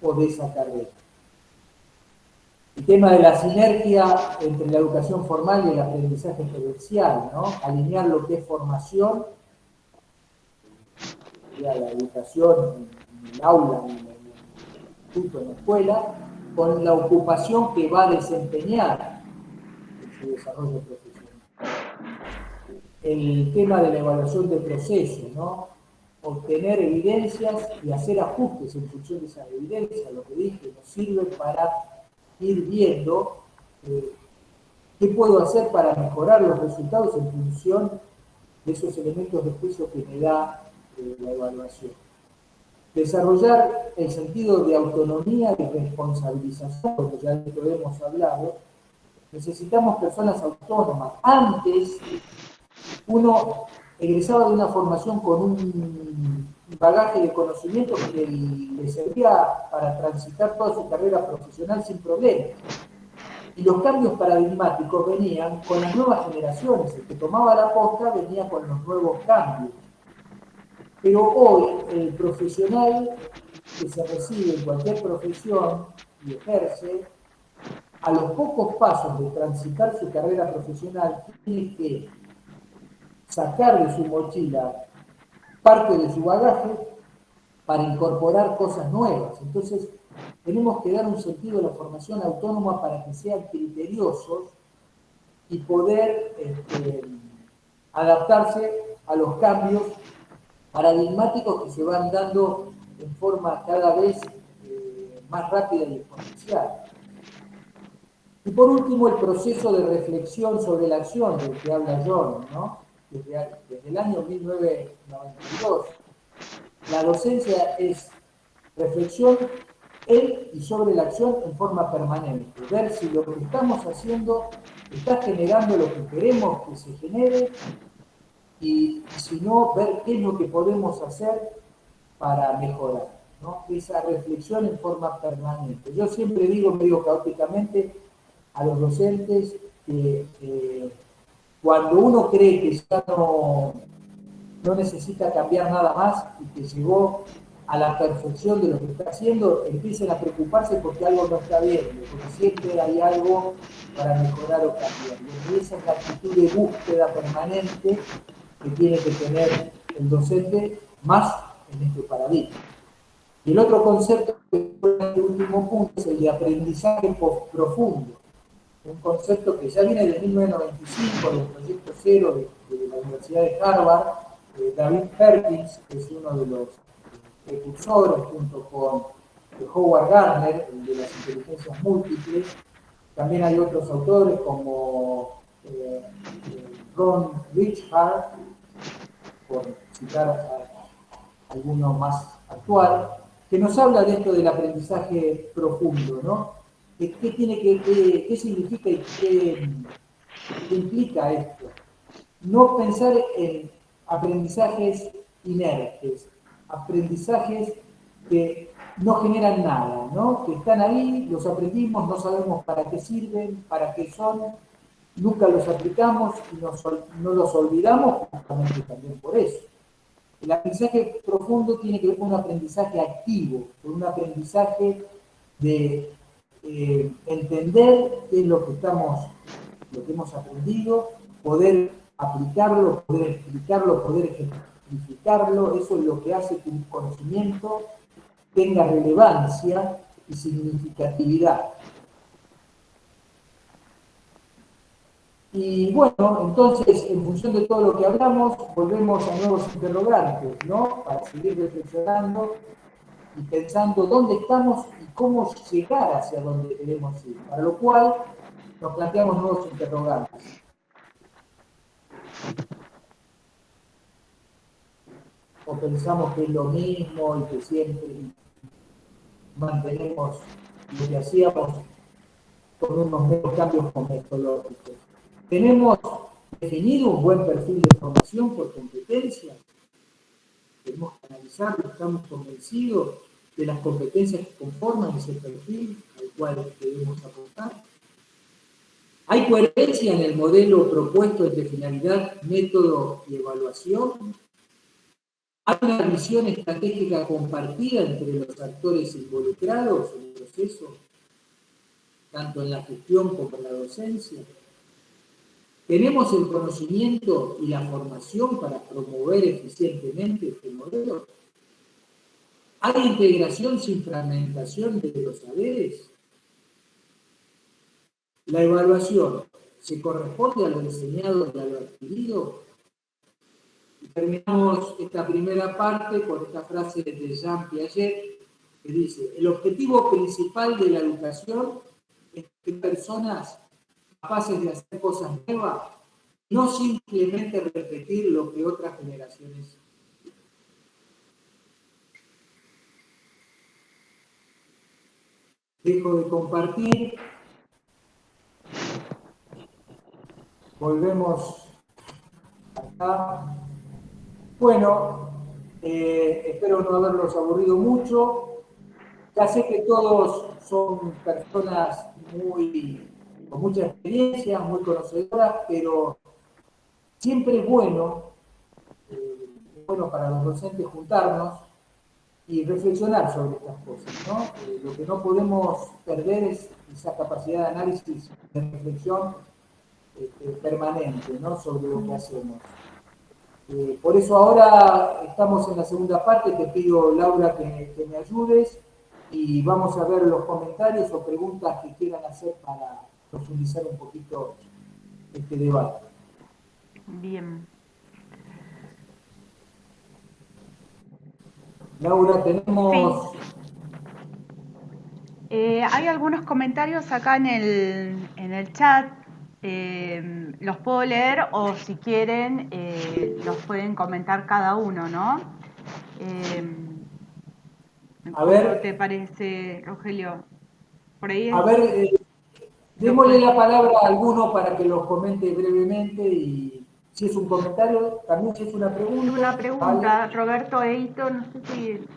o de esa carrera. El tema de la sinergia entre la educación formal y el aprendizaje experiencial, ¿no? Alinear lo que es formación, la educación en el aula, en el instituto, en la escuela, con la ocupación que va a desempeñar en su desarrollo profesional. El tema de la evaluación de procesos, ¿no? Obtener evidencias y hacer ajustes en función de esas evidencias, lo que dije, nos sirve para ir viendo qué puedo hacer para mejorar los resultados en función de esos elementos de juicio que me da la evaluación. Desarrollar el sentido de autonomía y responsabilización, porque ya de esto hemos hablado. Necesitamos personas autónomas. Antes, uno egresaba de una formación con un bagaje de conocimiento que le servía para transitar toda su carrera profesional sin problemas. Y los cambios paradigmáticos venían con las nuevas generaciones. El que tomaba la posta venía con los nuevos cambios. Pero hoy el profesional que se recibe en cualquier profesión y ejerce, a los pocos pasos de transitar su carrera profesional, tiene que sacar de su mochila parte de su bagaje para incorporar cosas nuevas. Entonces, tenemos que dar un sentido a la formación autónoma para que sean criteriosos y poder adaptarse a los cambios paradigmáticos que se van dando en forma cada vez más rápida y exponencial. Y por último, el proceso de reflexión sobre la acción del que habla John, ¿no? Desde el año 1992. La docencia es reflexión en y sobre la acción en forma permanente. Ver si lo que estamos haciendo está generando lo que queremos que se genere y si no, ver qué es lo que podemos hacer para mejorar, ¿no? Esa reflexión en forma permanente. Yo siempre digo, medio caóticamente, a los docentes que cuando uno cree que ya no necesita cambiar nada más y que llegó a la perfección de lo que está haciendo, empiecen a preocuparse porque algo no está bien, porque siempre hay algo para mejorar o cambiar. Y esa es la actitud de búsqueda permanente que tiene que tener el docente más en este paradigma. Y el otro concepto que fue el último punto es el de aprendizaje profundo. Un concepto que ya viene de 1995, del proyecto cero de la Universidad de Harvard. David Perkins, que es uno de los precursores, junto con Howard Gardner, el de las inteligencias múltiples. También hay otros autores como Ron Ritchhard, por citar a alguno más actual, que nos habla de esto del aprendizaje profundo, ¿no? ¿Qué significa y qué implica esto? No pensar en aprendizajes inertes, aprendizajes que no generan nada, ¿no? Que están ahí, los aprendimos, no sabemos para qué sirven, para qué son, nunca los aplicamos y no los olvidamos justamente también por eso. El aprendizaje profundo tiene que ver con un aprendizaje activo, con un aprendizaje de entender qué es lo que hemos aprendido, poder aplicarlo, poder explicarlo, poder ejemplificarlo. Eso es lo que hace que un conocimiento tenga relevancia y significatividad. Y bueno, entonces, en función de todo lo que hablamos, volvemos a nuevos interrogantes, ¿no? Para seguir reflexionando y pensando dónde estamos y cómo llegar hacia donde queremos ir. Para lo cual, nos planteamos nuevos interrogantes. O pensamos que es lo mismo y que siempre mantenemos lo que hacíamos con unos nuevos cambios metodológicos. ¿Tenemos definido un buen perfil de formación por competencias? Tenemos que analizarlo, estamos convencidos de las competencias que conforman ese perfil al cual debemos aportar. ¿Hay coherencia en el modelo propuesto entre finalidad, método y evaluación? ¿Hay una visión estratégica compartida entre los actores involucrados en el proceso, tanto en la gestión como en la docencia? ¿Tenemos el conocimiento y la formación para promover eficientemente este modelo? ¿Hay integración sin fragmentación de los saberes? ¿La evaluación se corresponde a lo enseñado y a lo adquirido? Y terminamos esta primera parte con esta frase de Jean Piaget que dice: el objetivo principal de la educación es que personas capaces de hacer cosas nuevas, no simplemente repetir lo que otras generaciones. Dejo de compartir. Volvemos acá. Bueno, espero no haberlos aburrido mucho. Ya sé que todos son personas con mucha experiencia, muy conocedoras, pero siempre es bueno para los docentes juntarnos y reflexionar sobre estas cosas, ¿no? Lo que no podemos perder es esa capacidad de análisis, de reflexión permanente, ¿no? Sobre lo que hacemos. Por eso ahora estamos en la segunda parte. Te pido, Laura, que me ayudes y vamos a ver los comentarios o preguntas que quieran hacer para profundizar un poquito este debate. Bien. Laura, tenemos... Sí. Hay algunos comentarios acá en el chat. Los puedo leer o si quieren los pueden comentar cada uno, ¿no? A ver. ¿Te parece, Rogelio? Por ahí A ver, démosle la palabra a alguno para que los comente brevemente y si es un comentario, también si es una pregunta. Una pregunta, ¿vale? Roberto Eito, no sé si el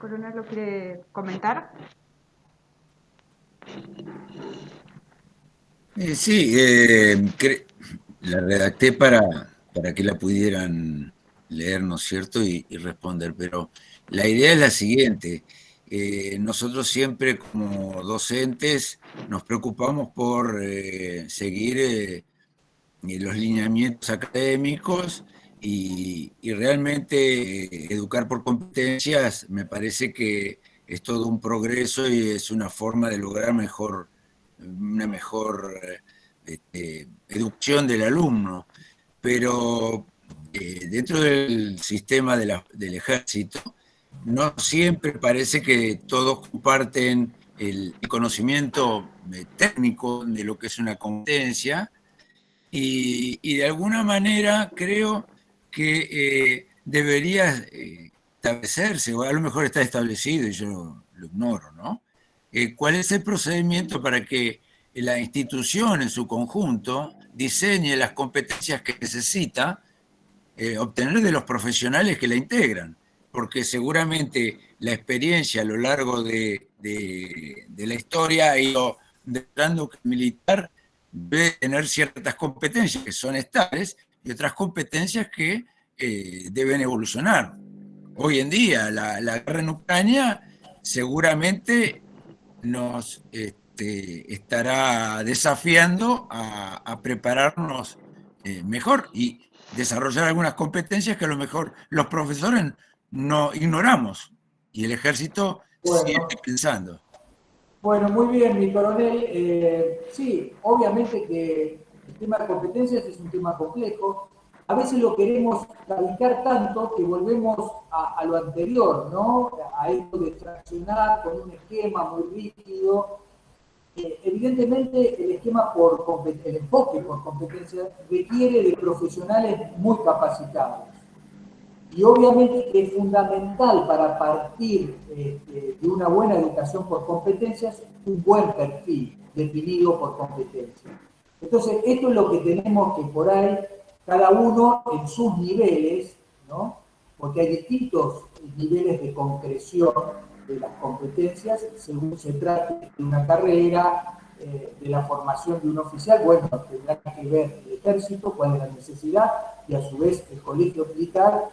coronel lo quiere comentar. Sí, la redacté para que la pudieran leer, ¿no es cierto? Y responder, pero la idea es la siguiente. Nosotros siempre como docentes nos preocupamos por seguir los lineamientos académicos y realmente educar por competencias me parece que es todo un progreso y es una forma de lograr una mejor educación del alumno. Pero dentro del sistema del ejército no siempre parece que todos comparten el conocimiento técnico de lo que es una competencia. Y de alguna manera creo que debería establecerse, o a lo mejor está establecido y yo lo ignoro, ¿no? ¿Cuál es el procedimiento para que la institución en su conjunto diseñe las competencias que necesita obtener de los profesionales que la integran? Porque seguramente la experiencia a lo largo de la historia ha ido demostrando que el militar debe tener ciertas competencias que son estables y otras competencias que deben evolucionar. Hoy en día, la guerra en Ucrania seguramente nos estará desafiando a prepararnos mejor y desarrollar algunas competencias que a lo mejor los profesores no ignoramos y el ejército sigue pensando. Bueno, muy bien, mi coronel. Sí, obviamente que el tema de competencias es un tema complejo. A veces lo queremos radicar tanto que volvemos a lo anterior, ¿no? A esto de traccionar con un esquema muy rígido. Evidentemente, el enfoque por competencias requiere de profesionales muy capacitados. Y obviamente que es fundamental para partir de una buena educación por competencias, un buen perfil definido por competencias. Entonces, esto es lo que tenemos que por ahí, cada uno en sus niveles, ¿no? Porque hay distintos niveles de concreción de las competencias según se trate de una carrera, de la formación de un oficial. Bueno, tendrá que ver el ejército, cuál es la necesidad, y a su vez el colegio militar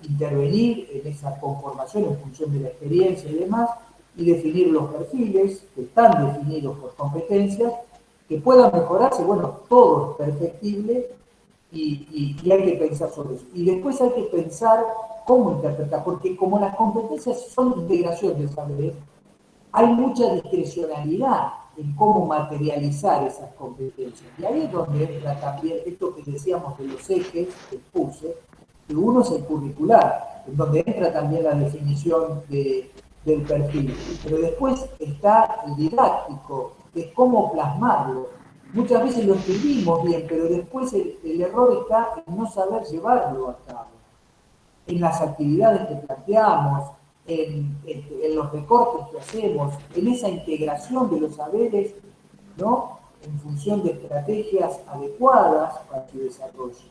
intervenir en esa conformación en función de la experiencia y demás, y definir los perfiles que están definidos por competencias, que puedan mejorarse. Bueno, todo es perfectible y hay que pensar sobre eso. Y después hay que pensar cómo interpretar, porque como las competencias son integración de saberes, hay mucha discrecionalidad en cómo materializar esas competencias. Y ahí es donde entra también esto que decíamos de los ejes que puse, que uno es el curricular, en donde entra también la definición del perfil. Pero después está el didáctico, que es cómo plasmarlo. Muchas veces lo escribimos bien, pero después el error está en no saber llevarlo a cabo. En las actividades que planteamos, en los recortes que hacemos, en esa integración de los saberes, ¿no? En función de estrategias adecuadas para su desarrollo.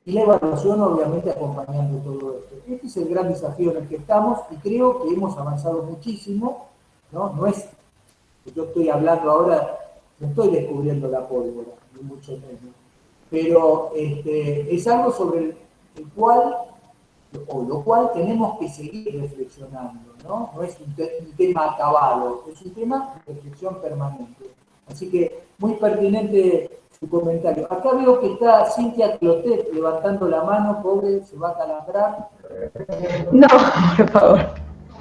Y la evaluación, obviamente, acompañando todo esto. Este es el gran desafío en el que estamos y creo que hemos avanzado muchísimo, ¿no? No es que yo estoy hablando ahora, no estoy descubriendo la pólvora, ni mucho menos. Pero es algo sobre el cual, o lo cual tenemos que seguir reflexionando, ¿no? No es un tema acabado, es un tema de reflexión permanente. Así que muy pertinente su comentario. Acá veo que está Cintia Clotet levantando la mano, pobre, se va a calambrar. No, por favor.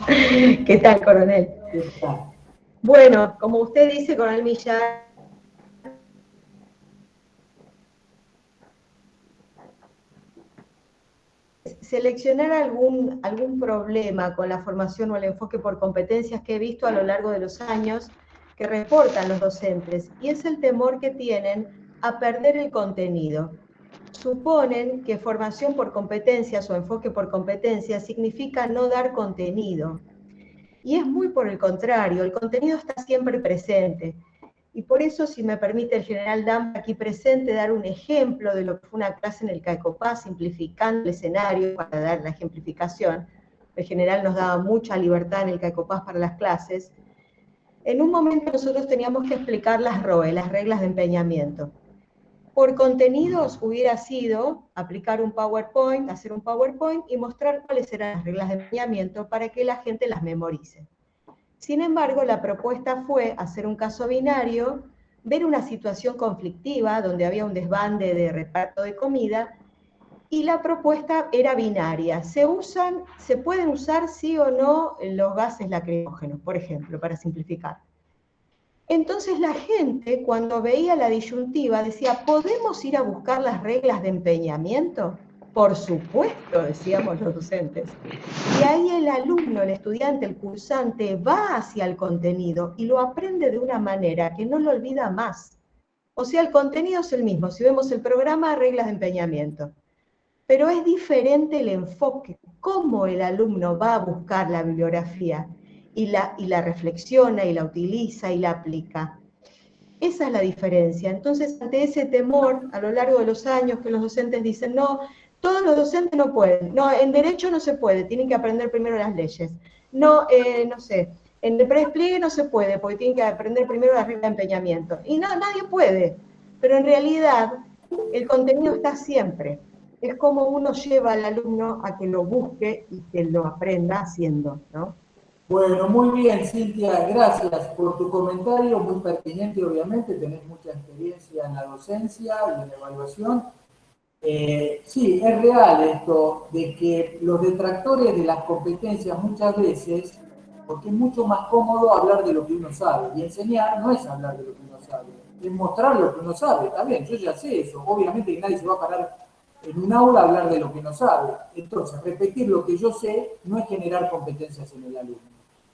¿Qué tal, coronel? ¿Qué tal? Bueno, como usted dice, coronel Millar, seleccionar algún problema con la formación o el enfoque por competencias que he visto a lo largo de los años que reportan los docentes, y es el temor que tienen a perder el contenido. Suponen que formación por competencias o enfoque por competencias significa no dar contenido. Y es muy por el contrario, el contenido está siempre presente. Y por eso, si me permite el general Dam aquí presente, dar un ejemplo de lo que fue una clase en el CAECOPA, simplificando el escenario para dar la ejemplificación. El general nos daba mucha libertad en el CAECOPA para las clases. En un momento nosotros teníamos que explicar las ROE, las reglas de empeñamiento. Por contenidos hubiera sido aplicar un PowerPoint, hacer un PowerPoint y mostrar cuáles eran las reglas de empeñamiento para que la gente las memorice. Sin embargo, la propuesta fue hacer un caso binario, ver una situación conflictiva donde había un desbande de reparto de comida, y la propuesta era binaria. Se pueden usar sí o no los gases lacrimógenos, por ejemplo, para simplificar. Entonces la gente, cuando veía la disyuntiva, decía, ¿podemos ir a buscar las reglas de empeñamiento? Por supuesto, decíamos los docentes. Y ahí el alumno, el estudiante, el cursante, va hacia el contenido y lo aprende de una manera que no lo olvida más. O sea, el contenido es el mismo. Si vemos el programa, reglas de empeñamiento. Pero es diferente el enfoque, cómo el alumno va a buscar la bibliografía y la reflexiona y la utiliza y la aplica. Esa es la diferencia. Entonces, ante ese temor, a lo largo de los años, que los docentes dicen, no, todos los docentes no pueden, no, en derecho no se puede, tienen que aprender primero las leyes. No, no sé, en el predespliegue no se puede, porque tienen que aprender primero las reglas de empeñamiento. Y no, nadie puede, pero en realidad el contenido está siempre. Es como uno lleva al alumno a que lo busque y que lo aprenda haciendo, ¿no? Bueno, muy bien, Cintia, gracias por tu comentario, muy pertinente, obviamente, tenés mucha experiencia en la docencia y en la evaluación. Sí, es real esto de que los detractores de las competencias muchas veces, porque es mucho más cómodo hablar de lo que uno sabe, y enseñar no es hablar de lo que uno sabe, es mostrar lo que uno sabe. Está bien, yo ya sé eso, obviamente que nadie se va a parar en un aula a hablar de lo que no sabe. Entonces, repetir lo que yo sé no es generar competencias en el alumno.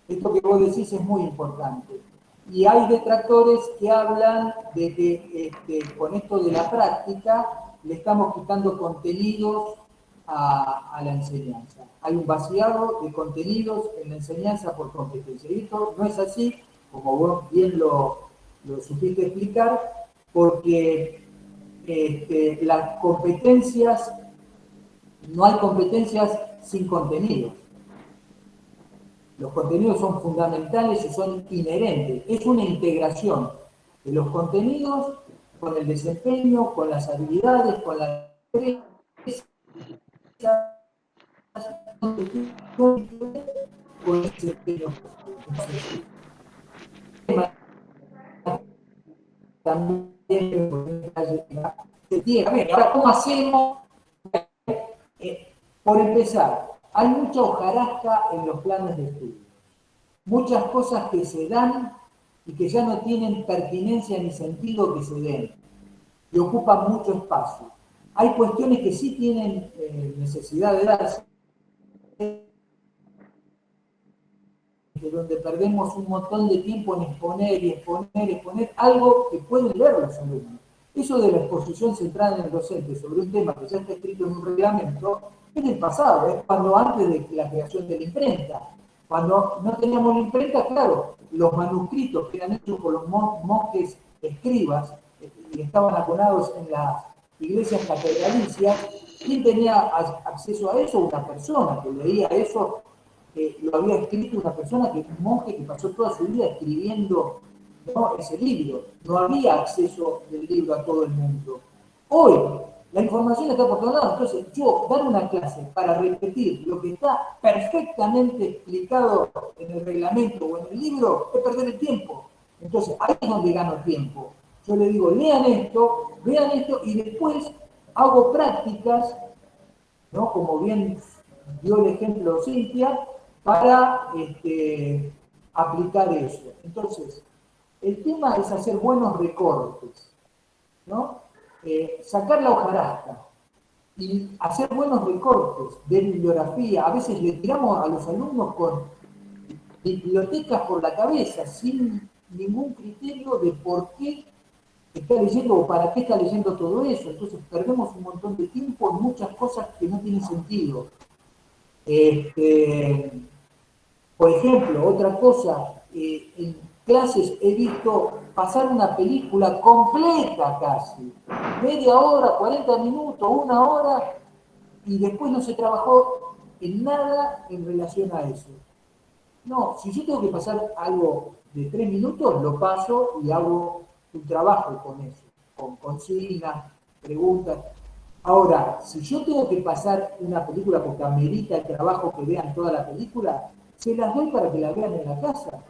Esto que vos decís es muy importante. Y hay detractores que hablan de que con esto de la práctica le estamos quitando contenidos a la enseñanza. Hay un vaciado de contenidos en la enseñanza por competencia. Y esto no es así, como vos bien lo supiste explicar, porque las competencias, no hay competencias sin contenidos. Los contenidos son fundamentales y son inherentes. Es una integración de los contenidos con el desempeño, con las habilidades, con la empresa, con el desempeño. También se tiene. Ahora, ¿cómo hacemos? Por empezar, hay mucha hojarasca en los planes de estudio. Muchas cosas que se dan y que ya no tienen pertinencia ni sentido que se den. Y ocupan mucho espacio. Hay cuestiones que sí tienen necesidad de darse, de donde perdemos un montón de tiempo en exponer algo que pueden leer los alumnos. Eso de la exposición centrada en el docente sobre un tema que ya está escrito en un reglamento es del pasado, es cuando antes de la creación de la imprenta. Cuando no teníamos la imprenta, claro, los manuscritos que eran hechos por los monjes escribas y estaban aconados en las iglesias catedralicias, ¿quién tenía acceso a eso? Una persona que leía eso. Lo había escrito una persona, un monje que pasó toda su vida escribiendo, ¿no?, ese libro. No había acceso del libro a todo el mundo. Hoy, la información está por todos lados. Entonces, yo dar una clase para repetir lo que está perfectamente explicado en el reglamento o en el libro es perder el tiempo. Entonces, ahí es donde gano tiempo. Yo le digo, lean esto, vean esto, y después hago prácticas, ¿no?, como bien dio el ejemplo Cintia, para aplicar eso. Entonces, el tema es hacer buenos recortes, ¿no? Sacar la hojarasca y hacer buenos recortes de bibliografía. A veces le tiramos a los alumnos con bibliotecas por la cabeza, sin ningún criterio de por qué está leyendo o para qué está leyendo todo eso. Entonces perdemos un montón de tiempo en muchas cosas que no tienen sentido. Por ejemplo, otra cosa, en clases he visto pasar una película completa casi, media hora, 40 minutos, una hora, y después no se trabajó en nada en relación a eso. No, si yo tengo que pasar algo de 3 minutos, lo paso y hago un trabajo con eso, con consignas, preguntas. Ahora, si yo tengo que pasar una película porque amerita el trabajo que vean toda la película, se las doy para que la vean en la casa.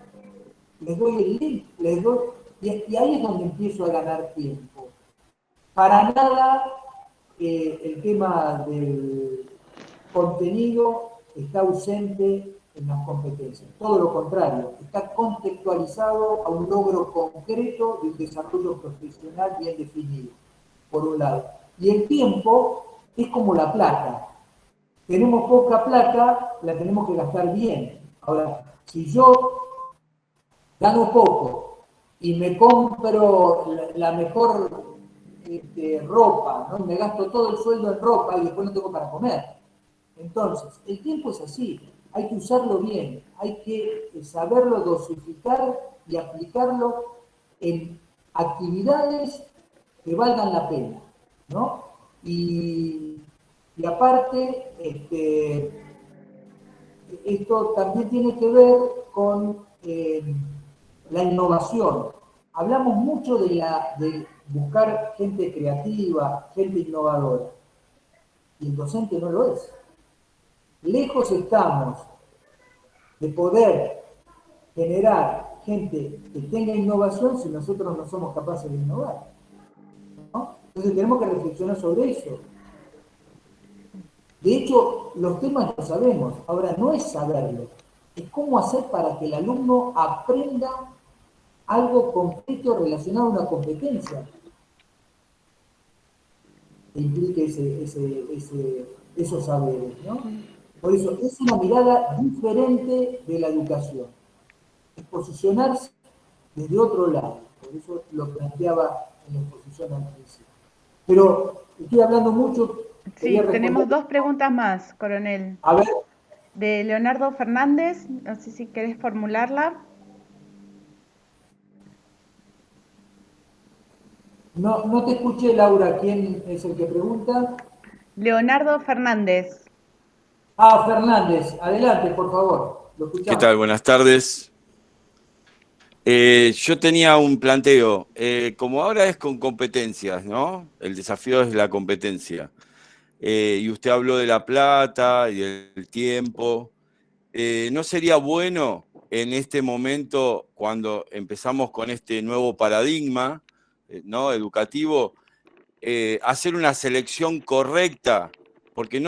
Les doy el link, les doy, y ahí es donde empiezo a ganar tiempo. Para nada el tema del contenido está ausente en las competencias. Todo lo contrario, está contextualizado a un logro concreto de un desarrollo profesional bien definido, por un lado. Y el tiempo es como la plata. Tenemos poca plata, la tenemos que gastar bien. Ahora, si yo gano poco y me compro la mejor ropa, ¿no? Me gasto todo el sueldo en ropa y después no tengo para comer. Entonces, el tiempo es así, hay que usarlo bien, hay que saberlo dosificar y aplicarlo en actividades que valgan la pena, ¿no? Y aparte, esto también tiene que ver con la innovación. Hablamos mucho de buscar gente creativa, gente innovadora, y el docente no lo es. Lejos estamos de poder generar gente que tenga innovación si nosotros no somos capaces de innovar, ¿no? Entonces tenemos que reflexionar sobre eso. De hecho, los temas los sabemos. Ahora, no es saberlo, es cómo hacer para que el alumno aprenda algo concreto relacionado a una competencia que implique esos saberes, ¿no? Por eso, es una mirada diferente de la educación. Es posicionarse desde otro lado. Por eso lo planteaba en la exposición al principio. Pero estoy hablando mucho. Sí, tenemos dos preguntas más, coronel. A ver. De Leonardo Fernández, no sé si querés formularla. No te escuché, Laura. ¿Quién es el que pregunta? Leonardo Fernández. Ah, Fernández. Adelante, por favor. Lo escuchamos. ¿Qué tal? Buenas tardes. Yo tenía un planteo. Como ahora es con competencias, ¿no? El desafío es la competencia. Y usted habló de la plata y del tiempo. ¿No sería bueno en este momento, cuando empezamos con este nuevo paradigma, ¿no? Educativo, hacer una selección correcta? Porque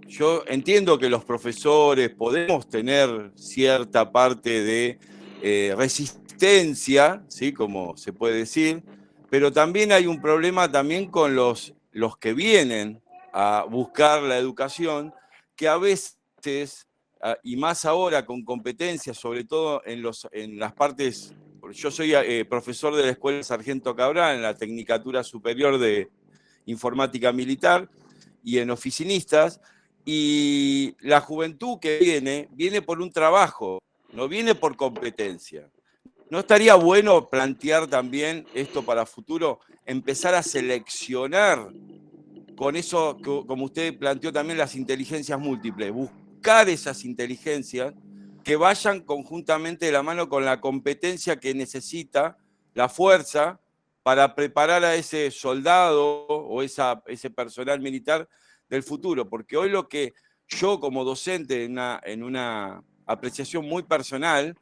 yo entiendo que los profesores podemos tener cierta parte de resistencia, ¿sí? Como se puede decir, pero también hay un problema también con los que vienen a buscar la educación, que a veces, y más ahora con competencias, sobre todo en las partes. Yo soy profesor de la Escuela Sargento Cabral, en la Tecnicatura Superior de Informática Militar, y en oficinistas, y la juventud que viene por un trabajo, no viene por competencia. ¿No estaría bueno plantear también esto para futuro, empezar a seleccionar con eso, como usted planteó también, las inteligencias múltiples, buscar esas inteligencias que vayan conjuntamente de la mano con la competencia que necesita la fuerza para preparar a ese soldado o ese personal militar del futuro? Porque hoy lo que yo como docente, en una apreciación muy personal,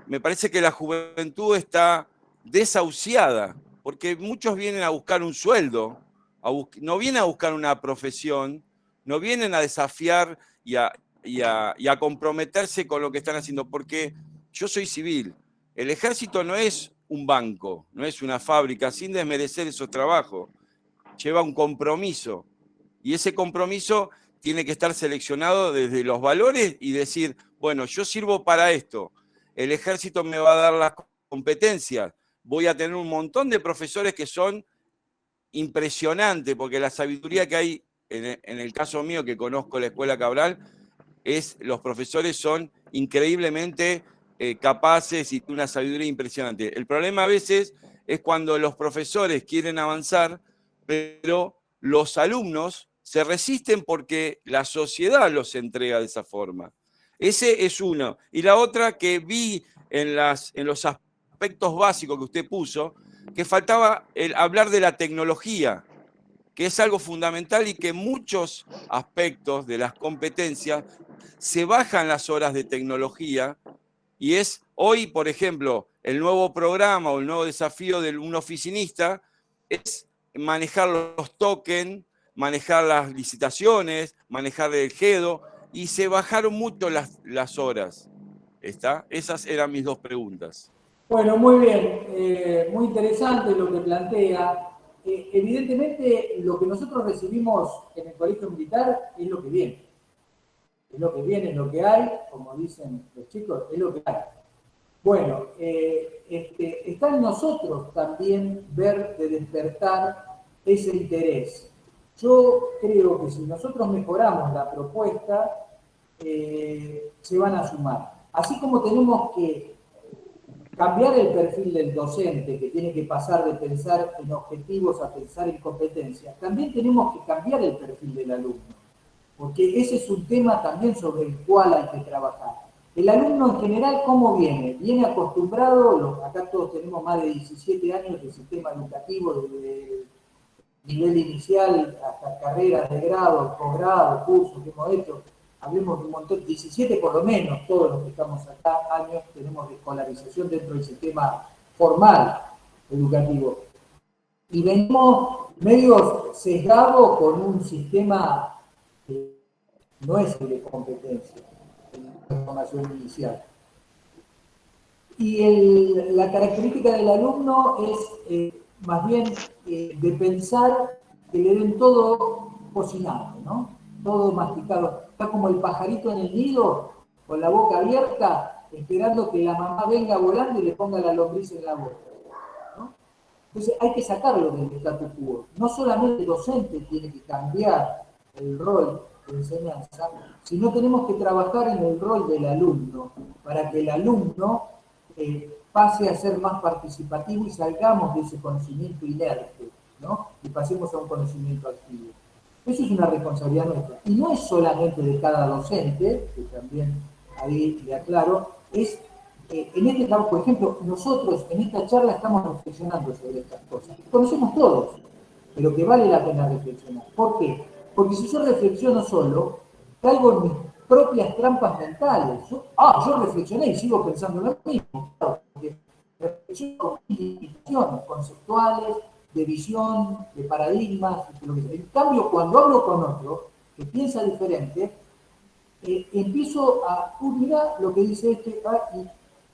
me parece que la juventud está desahuciada, porque muchos vienen a buscar un sueldo, no vienen a buscar una profesión, no vienen a desafiar y y a comprometerse con lo que están haciendo, porque yo soy civil. El ejército no es un banco, no es una fábrica, sin desmerecer esos trabajos. Lleva un compromiso, y ese compromiso tiene que estar seleccionado desde los valores y decir, bueno, yo sirvo para esto, el ejército me va a dar las competencias, voy a tener un montón de profesores que son impresionantes, porque la sabiduría que hay, en el caso mío que conozco la Escuela Cabral, los profesores son increíblemente capaces y una sabiduría impresionante. El problema a veces es cuando los profesores quieren avanzar, pero los alumnos se resisten porque la sociedad los entrega de esa forma. Ese es uno. Y la otra que vi en los aspectos básicos que usted puso, que faltaba hablar de la tecnología, que es algo fundamental y que muchos aspectos de las competencias se bajan las horas de tecnología, y es hoy, por ejemplo, el nuevo programa o el nuevo desafío de un oficinista es manejar los tokens, manejar las licitaciones, manejar el GEDO, y se bajaron mucho las horas. ¿Está? Esas eran mis dos preguntas. Bueno, muy bien, muy interesante lo que plantea. Evidentemente, lo que nosotros recibimos en el colegio militar es lo que viene. Es lo que viene, es lo que hay, como dicen los chicos, es lo que hay. Bueno, está en nosotros también ver de despertar ese interés. Yo creo que si nosotros mejoramos la propuesta, se van a sumar. Así como tenemos que cambiar el perfil del docente, que tiene que pasar de pensar en objetivos a pensar en competencias, también tenemos que cambiar el perfil del alumno, porque ese es un tema también sobre el cual hay que trabajar. El alumno en general, ¿cómo viene? Viene acostumbrado, acá todos tenemos más de 17 años de sistema educativo, desde nivel inicial hasta carreras de grado, posgrado, cursos que hemos hecho. Hablemos de un montón, 17 por lo menos, todos los que estamos acá, años, tenemos de escolarización dentro del sistema formal educativo. Y venimos medio sesgados con un sistema que no es el de competencia, en la formación inicial. Y la característica del alumno es más bien de pensar que le den todo cocinado, ¿no? Todo masticado. Está como el pajarito en el nido, con la boca abierta, esperando que la mamá venga volando y le ponga la lombriz en la boca, ¿no? Entonces hay que sacarlo del status quo. No solamente el docente tiene que cambiar el rol de enseñanza, sino tenemos que trabajar en el rol del alumno, para que el alumno pase a ser más participativo y salgamos de ese conocimiento inerte, ¿no? Y pasemos a un conocimiento activo. Eso es una responsabilidad nuestra. Y no es solamente de cada docente, que también ahí le aclaro, es en este trabajo, por ejemplo, nosotros en esta charla estamos reflexionando sobre estas cosas. Conocemos todos, pero que vale la pena reflexionar. ¿Por qué? Porque si yo reflexiono solo, caigo en mis propias trampas mentales. Yo reflexioné y sigo pensando lo mismo. Porque reflexiono con limitaciones conceptuales, de visión, de paradigmas. En cambio, cuando hablo con otro que piensa diferente, empiezo a mirar lo que dice este, y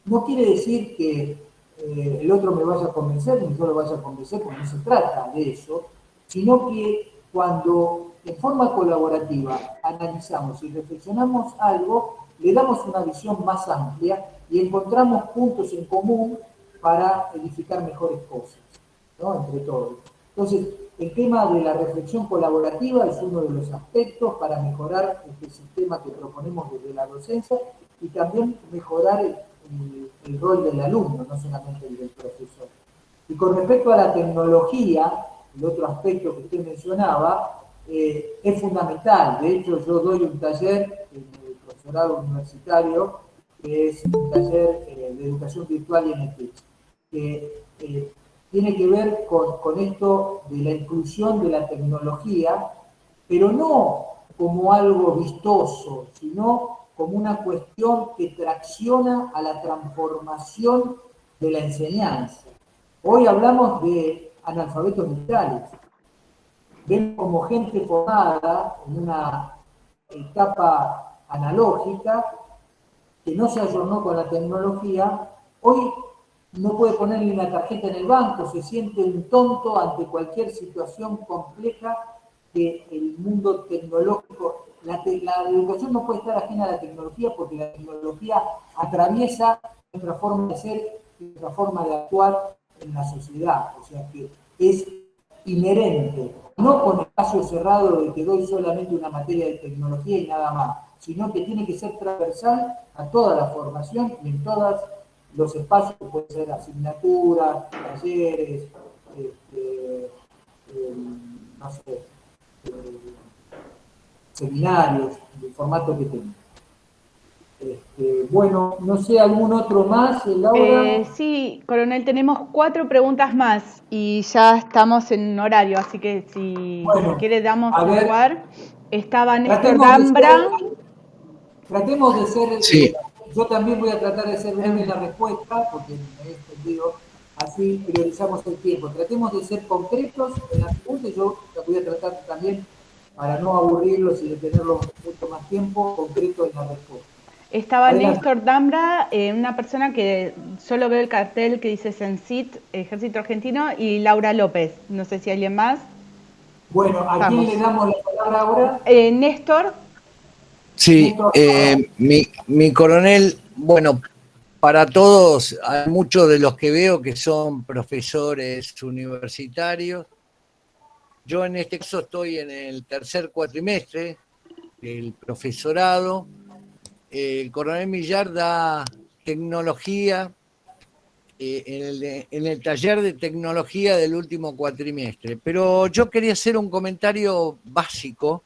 no quiere decir que el otro me vaya a convencer, ni yo lo vaya a convencer, porque no se trata de eso, sino que cuando en forma colaborativa analizamos y reflexionamos algo, le damos una visión más amplia y encontramos puntos en común para edificar mejores cosas, ¿no? Entre todos. Entonces, el tema de la reflexión colaborativa es uno de los aspectos para mejorar este sistema que proponemos desde la docencia y también mejorar el rol del alumno, no solamente el del profesor. Y con respecto a la tecnología, el otro aspecto que usted mencionaba, es fundamental. De hecho, yo doy un taller en el profesorado universitario, que es un taller de educación virtual y NTech, que tiene que ver con esto de la inclusión de la tecnología, pero no como algo vistoso, sino como una cuestión que tracciona a la transformación de la enseñanza. Hoy hablamos de analfabetos digitales. Ven como gente formada en una etapa analógica, que no se ayornó con la tecnología, hoy no puede poner ni una tarjeta en el banco, se siente un tonto ante cualquier situación compleja que el mundo tecnológico, la educación no puede estar ajena a la tecnología porque la tecnología atraviesa nuestra forma de ser, nuestra forma de actuar en la sociedad, o sea que es inherente, no con espacio cerrado de que doy solamente una materia de tecnología y nada más, sino que tiene que ser transversal a toda la formación y en todos los espacios que pueden ser asignaturas, talleres, no sé, seminarios, del formato que tenga. Bueno, no sé, ¿algún otro más, Laura? Sí, coronel, tenemos 4 preguntas más y ya estamos en horario, así que si quiere damos lugar. Estaba Néstor Dambra. Tratemos de ser, Sí. yo también voy a tratar de ser breve en la respuesta, porque me he extendido, así priorizamos el tiempo. Tratemos de ser concretos en la pregunta y yo voy a tratar también, para no aburrirlos y de tenerlos mucho más tiempo, concreto en la respuesta. Estaba Néstor Dambra, una persona que solo veo el cartel que dice CENSIT, Ejército Argentino, y Laura López. No sé si alguien más. Bueno, ¿a quién le damos la palabra ahora? Néstor. Sí, mi coronel, bueno, para todos, hay muchos de los que veo que son profesores universitarios. Yo en este caso estoy en el tercer cuatrimestre del profesorado. El coronel Millar da tecnología en el taller de tecnología del último cuatrimestre. Pero yo quería hacer un comentario básico.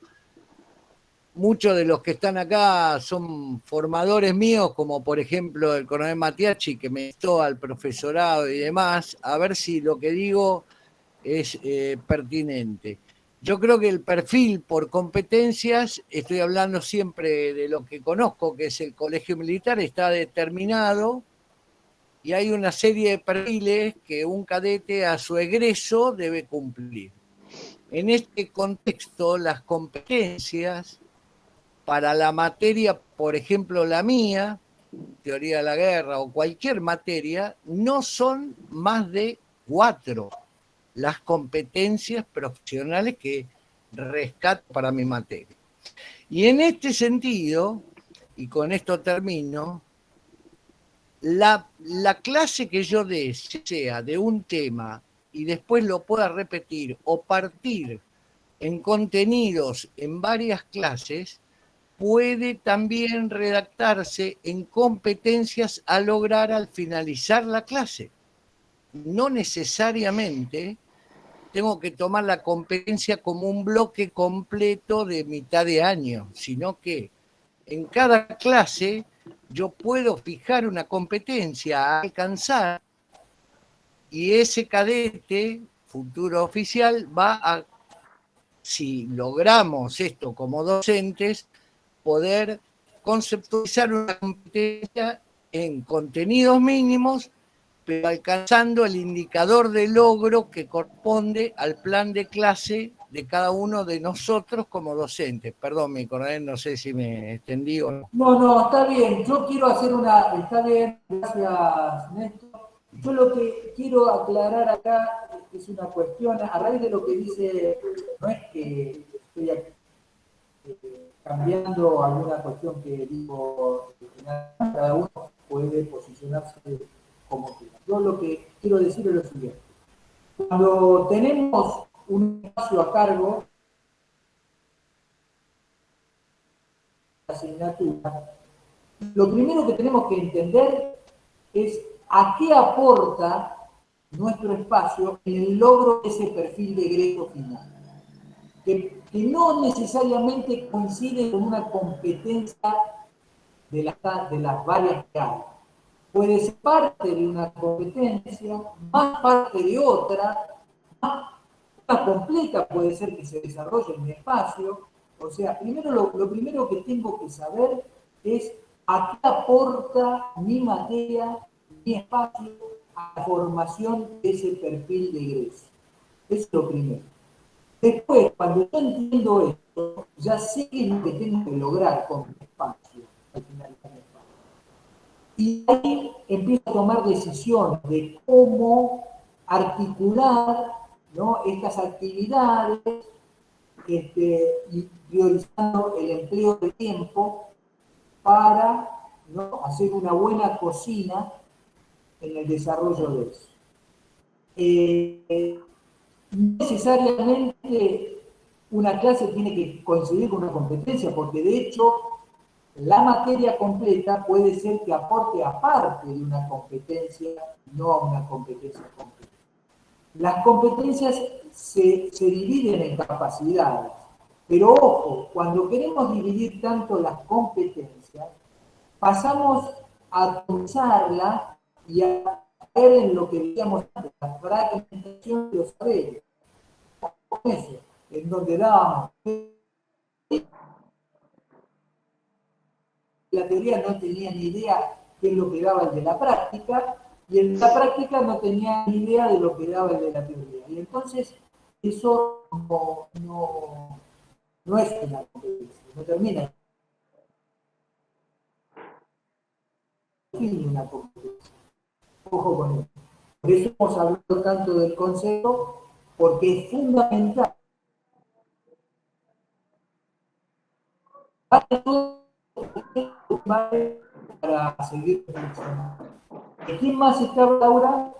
Muchos de los que están acá son formadores míos, como por ejemplo el coronel Matiachi, que me instó al profesorado y demás, a ver si lo que digo es pertinente. Yo creo que el perfil por competencias, estoy hablando siempre de lo que conozco, que es el colegio militar, está determinado y hay una serie de perfiles que un cadete a su egreso debe cumplir. En este contexto, las competencias para la materia, por ejemplo, la mía, teoría de la guerra o cualquier materia, no son más de 4 las competencias profesionales que rescato para mi materia. Y en este sentido, y con esto termino, la clase que yo dé, sea de un tema y después lo pueda repetir o partir en contenidos en varias clases, puede también redactarse en competencias a lograr al finalizar la clase. No necesariamente tengo que tomar la competencia como un bloque completo de mitad de año, sino que en cada clase yo puedo fijar una competencia a alcanzar y ese cadete, futuro oficial, va a, si logramos esto como docentes, poder conceptualizar una competencia en contenidos mínimos, pero alcanzando el indicador de logro que corresponde al plan de clase de cada uno de nosotros como docentes. Perdón, mi coronel, no sé si me extendí o no. No, está bien. Yo quiero hacer una... Está bien, gracias, Néstor. Yo lo que quiero aclarar acá es una cuestión, a raíz de lo que dice, no es que estoy cambiando alguna cuestión que digo, cada uno puede posicionarse como quiera. Yo lo que quiero decir es lo siguiente. Cuando tenemos un espacio a cargo, asignatura, lo primero que tenemos que entender es a qué aporta nuestro espacio en el logro de ese perfil de egreso final. Que no necesariamente coincide con una competencia de las varias que hay. Puede ser parte de una competencia, más parte de otra, más completa puede ser que se desarrolle en mi espacio. O sea, primero lo primero que tengo que saber es a qué aporta mi materia, mi espacio, a la formación de ese perfil de egreso. Eso es lo primero. Después, cuando yo entiendo esto, ya sé lo que tengo que lograr con mi espacio, al finalizar el espacio. Y ahí empiezo a tomar decisiones de cómo articular, ¿no?, estas actividades, y priorizando el empleo de tiempo para, ¿no?, hacer una buena cocina en el desarrollo de eso. No necesariamente una clase tiene que coincidir con una competencia, porque de hecho la materia completa puede ser que aporte aparte de una competencia, no a una competencia completa. Las competencias se dividen en capacidades, pero ojo, cuando queremos dividir tanto las competencias, pasamos a pensarlas y a caer en lo que decíamos antes, la fragmentación de los saberes. Eso, en donde dábamos la teoría no tenía ni idea qué es lo que daba el de la práctica, y el de la práctica no tenía ni idea de lo que daba el de la teoría. Y entonces eso no es una competencia, no termina en una competencia. Ojo con eso. Por eso hemos hablado tanto del concepto, porque es fundamental para seguir reflexionando. ¿Quién más está, Laura?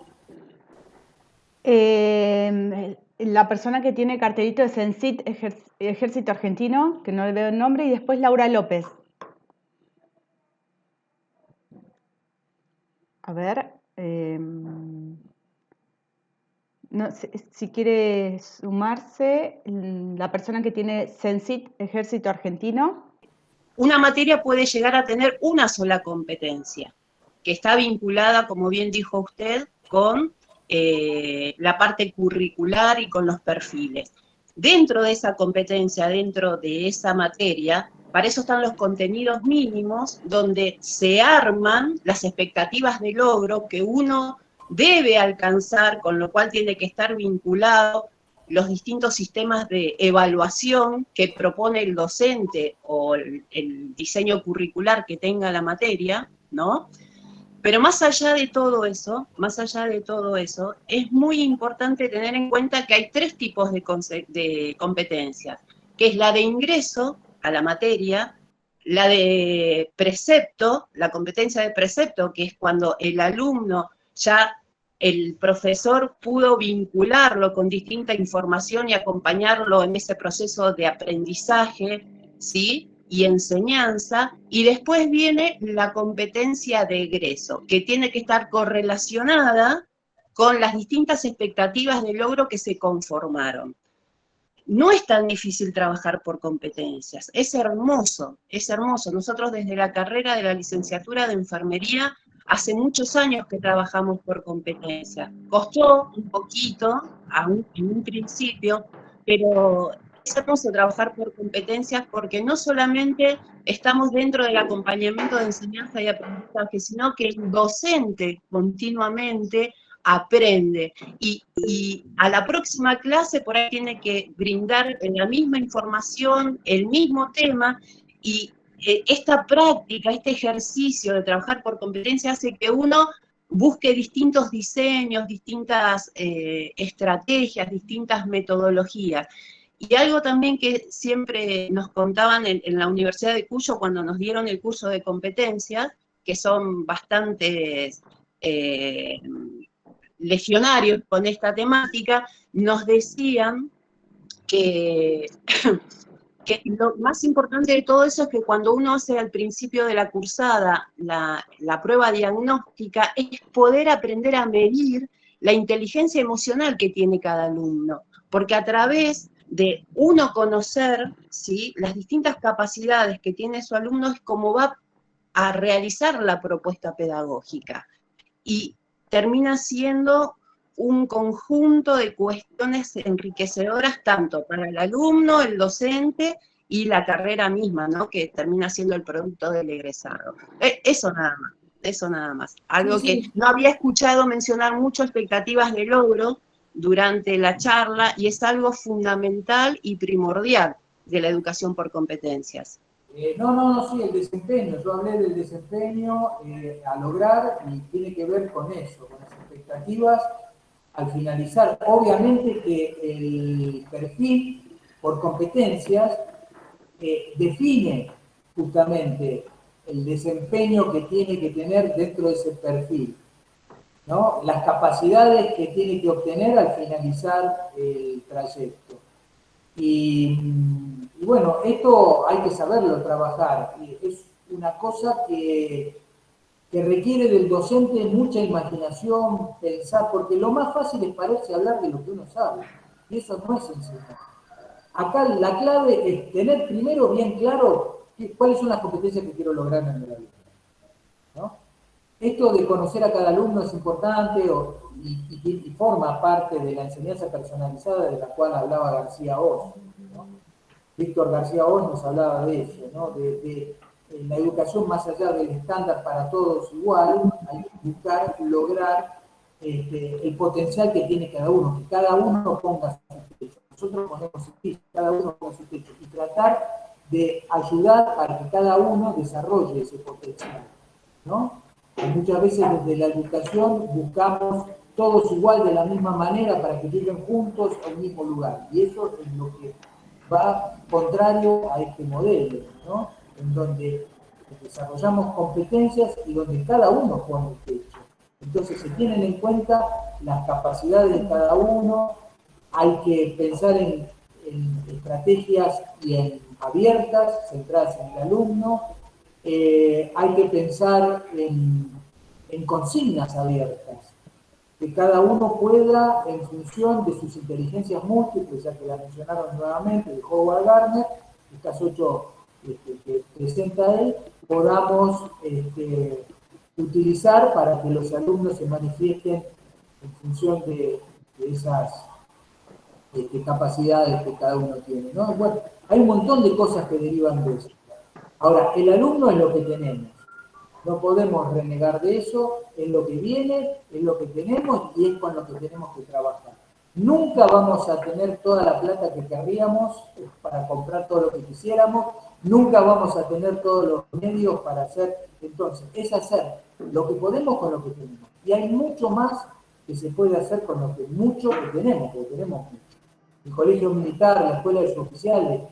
La persona que tiene cartelito de CENSIT, Ejército Argentino, que no le veo el nombre, y después Laura López. A ver, no, si quiere sumarse, la persona que tiene CENSIT, Ejército Argentino. Una materia puede llegar a tener una sola competencia, que está vinculada, como bien dijo usted, con la parte curricular y con los perfiles. Dentro de esa competencia, dentro de esa materia, para eso están los contenidos mínimos, donde se arman las expectativas de logro que uno debe alcanzar, con lo cual tiene que estar vinculado los distintos sistemas de evaluación que propone el docente o el diseño curricular que tenga la materia, ¿no? Pero más allá de todo eso, es muy importante tener en cuenta que hay tres tipos de competencias, que es la de ingreso a la materia, la de precepto, la competencia de precepto, que es cuando el alumno ya el profesor pudo vincularlo con distinta información y acompañarlo en ese proceso de aprendizaje, ¿sí?, y enseñanza, y después viene la competencia de egreso, que tiene que estar correlacionada con las distintas expectativas de logro que se conformaron. No es tan difícil trabajar por competencias, es hermoso, es hermoso. Nosotros desde la carrera de la licenciatura de enfermería, hace muchos años que trabajamos por competencias. Costó un poquito en un principio, pero es hermoso trabajar por competencias porque no solamente estamos dentro del acompañamiento de enseñanza y aprendizaje, sino que el docente continuamente aprende y a la próxima clase por ahí tiene que brindar la misma información, el mismo tema, y esta práctica, este ejercicio de trabajar por competencia hace que uno busque distintos diseños, distintas estrategias, distintas metodologías. Y algo también que siempre nos contaban en la Universidad de Cuyo cuando nos dieron el curso de competencias, que son bastantes legionarios con esta temática, nos decían que lo más importante de todo eso es que cuando uno hace al principio de la cursada la prueba diagnóstica, es poder aprender a medir la inteligencia emocional que tiene cada alumno, porque a través de uno conocer, ¿sí?, las distintas capacidades que tiene su alumno es como va a realizar la propuesta pedagógica. Y termina siendo un conjunto de cuestiones enriquecedoras tanto para el alumno, el docente y la carrera misma, ¿no?, que termina siendo el producto del egresado. Eso nada más. Algo que no había escuchado mencionar mucho, expectativas de logro durante la charla, y es algo fundamental y primordial de la educación por competencias. Sí, el desempeño. Yo hablé del desempeño a lograr y tiene que ver con eso, con las expectativas al finalizar. Obviamente que el perfil por competencias define justamente el desempeño que tiene que tener dentro de ese perfil, ¿no? Las capacidades que tiene que obtener al finalizar el trayecto. Y bueno, esto hay que saberlo trabajar. Es una cosa que requiere del docente mucha imaginación, pensar, porque lo más fácil es pararse a hablar de lo que uno sabe. Y eso no es sencillo. Acá la clave es tener primero bien claro cuáles son las competencias que quiero lograr en el alumno, ¿no? Esto de conocer a cada alumno es importante y forma parte de la enseñanza personalizada de la cual hablaba García Oz, ¿no? Víctor García Oz nos hablaba de eso, ¿no? De la educación más allá del estándar para todos igual, hay que buscar lograr el potencial que tiene cada uno, que cada uno ponga su techo. Nosotros ponemos su techo, cada uno ponga su techo, y tratar de ayudar para que cada uno desarrolle ese potencial, ¿no? Muchas veces desde la educación buscamos todos igual de la misma manera para que lleguen juntos a un mismo lugar, y eso es lo que va contrario a este modelo, ¿no? En donde desarrollamos competencias y donde cada uno pone el techo. Entonces se tienen en cuenta las capacidades de cada uno, hay que pensar en estrategias abiertas, centradas en el alumno, hay que pensar en consignas abiertas, que cada uno pueda, en función de sus inteligencias múltiples, ya que la mencionaron nuevamente, de Howard Gardner, estas 8 que presenta él, podamos utilizar para que los alumnos se manifiesten en función de esas capacidades que cada uno tiene, ¿no? Bueno, hay un montón de cosas que derivan de eso. Ahora, el alumno es lo que tenemos. No podemos renegar de eso, es lo que viene, es lo que tenemos y es con lo que tenemos que trabajar. Nunca vamos a tener toda la plata que querríamos para comprar todo lo que quisiéramos, nunca vamos a tener todos los medios para hacer. Entonces, es hacer lo que podemos con lo que tenemos. Y hay mucho más que se puede hacer con lo que mucho que tenemos, porque tenemos mucho. El colegio militar, la escuela de suboficiales,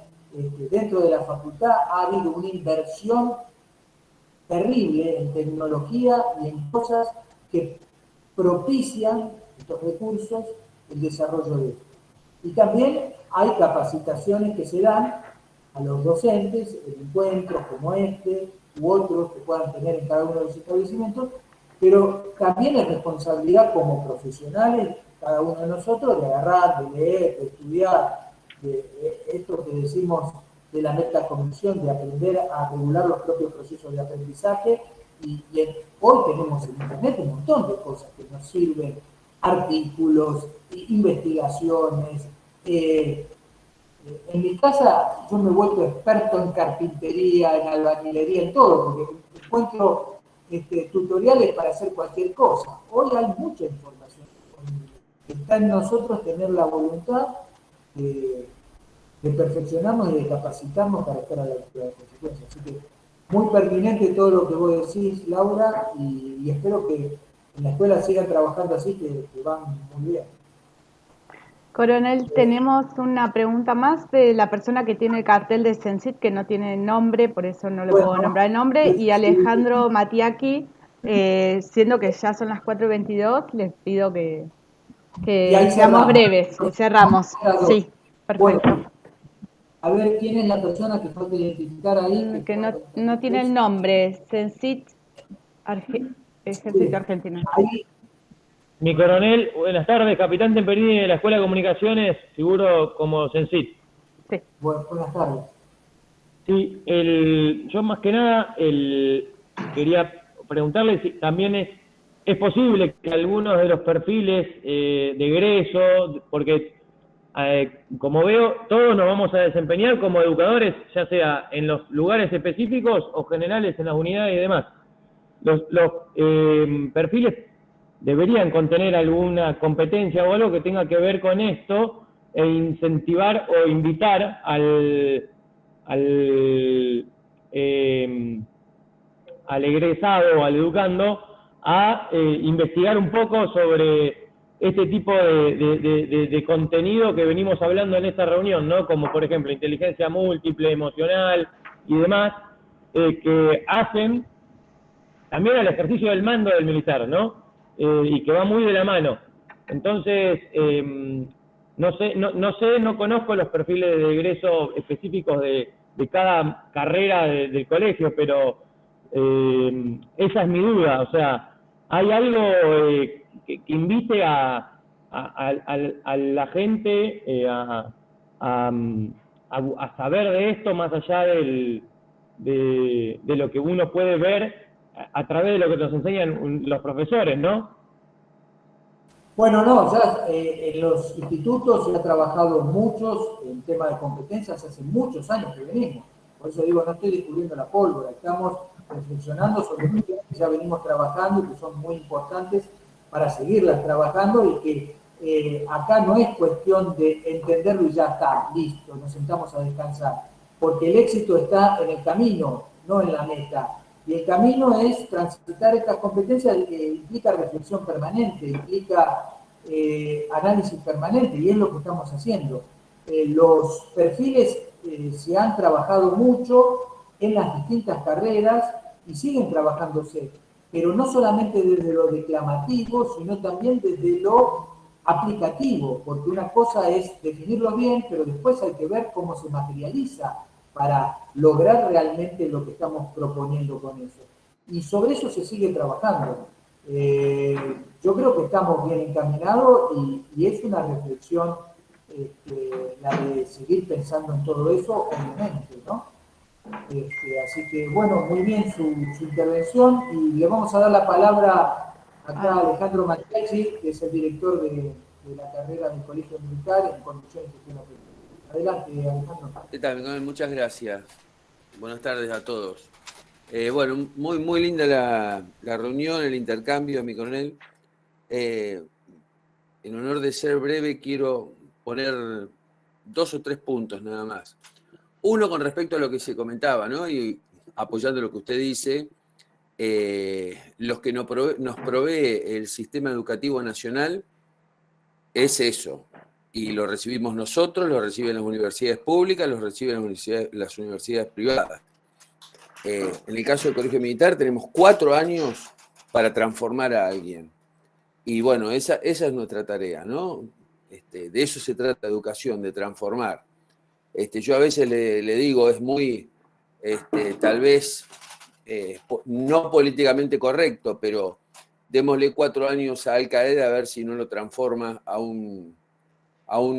dentro de la facultad ha habido una inversión terrible en tecnología y en cosas que propician estos recursos, el desarrollo de esto. Y también hay capacitaciones que se dan a los docentes, en encuentros como este u otros que puedan tener en cada uno de los establecimientos, pero también es responsabilidad como profesionales, cada uno de nosotros, de agarrar, de leer, de estudiar, de esto que decimos de la metacognición, de aprender a regular los propios procesos de aprendizaje, y hoy tenemos en Internet un montón de cosas que nos sirven, artículos, investigaciones. En mi casa yo me he vuelto experto en carpintería, en albañilería, en todo, porque encuentro tutoriales para hacer cualquier cosa. Hoy hay mucha información. Está en nosotros tener la voluntad de perfeccionarnos y de capacitarnos para estar a la altura de las consecuencias. Así que muy pertinente todo lo que vos decís, Laura, y espero que en la escuela sigan trabajando así, que van muy bien. Coronel, tenemos una pregunta más de la persona que tiene el cartel de Sensit, que no tiene nombre, por eso no le puedo nombrar el nombre, y Alejandro Matiaki, siendo que ya son las 4:22, les pido que seamos breves y cerramos. Sí, perfecto. Bueno, a ver, ¿quién es la persona que falta identificar ahí? Que no tiene el nombre, Sensit Ejército Argentino. Ahí. Mi coronel, buenas tardes, capitán Temperini de la Escuela de Comunicaciones, seguro como Sensit. Sí. Bueno, buenas tardes. Sí, yo más que nada quería preguntarle si también es posible que algunos de los perfiles de egreso, porque como veo, todos nos vamos a desempeñar como educadores, ya sea en los lugares específicos o generales en las unidades y demás. Los perfiles deberían contener alguna competencia o algo que tenga que ver con esto e incentivar o invitar al al egresado o al educando a investigar un poco sobre este tipo de contenido que venimos hablando en esta reunión, ¿no? Como por ejemplo inteligencia múltiple, emocional y demás, que hacen también al ejercicio del mando del militar, ¿no? Y que va muy de la mano. Entonces, no conozco los perfiles de egreso específicos de cada carrera del colegio, pero esa es mi duda. O sea, ¿hay algo que invite a la gente a saber de esto más allá de lo que uno puede ver a través de lo que nos enseñan los profesores, ¿no? Bueno, no, ya en los institutos se ha trabajado muchos en tema de competencias, hace muchos años que venimos. Por eso digo, no estoy descubriendo la pólvora, estamos reflexionando sobre cuestiones que ya venimos trabajando y que son muy importantes para seguirlas trabajando y que acá no es cuestión de entenderlo y ya está, listo, nos sentamos a descansar. Porque el éxito está en el camino, no en la meta. Y el camino es transitar estas competencias que implica reflexión permanente, implica análisis permanente, y es lo que estamos haciendo. Los perfiles se han trabajado mucho en las distintas carreras y siguen trabajándose, pero no solamente desde lo declamativo, sino también desde lo aplicativo, porque una cosa es definirlo bien, pero después hay que ver cómo se materializa para lograr realmente lo que estamos proponiendo con eso. Y sobre eso se sigue trabajando. Yo creo que estamos bien encaminados y es una reflexión la de seguir pensando en todo eso, obviamente, ¿no? Así que, bueno, muy bien su intervención y le vamos a dar la palabra acá a Alejandro Matiachi, que es el director de la carrera del Colegio Militar en Conducción y Gestión Operativa. Adelante, Alejandro. ¿Qué tal, Miguel? Muchas gracias. Buenas tardes a todos. Bueno, muy linda la reunión, el intercambio, mi coronel. En honor de ser breve, quiero poner 2 o 3 puntos nada más. Uno con respecto a lo que se comentaba, ¿no? Y apoyando lo que usted dice, los que nos provee el sistema educativo nacional es eso. Y lo recibimos nosotros, lo reciben las universidades públicas, lo reciben las universidades privadas. En el caso del Colegio Militar tenemos 4 años para transformar a alguien. Y bueno, esa es nuestra tarea, ¿no? De eso se trata educación, de transformar. Yo a veces le digo, es muy, tal vez, no políticamente correcto, pero démosle 4 años a Al Qaeda a ver si no lo transforma a un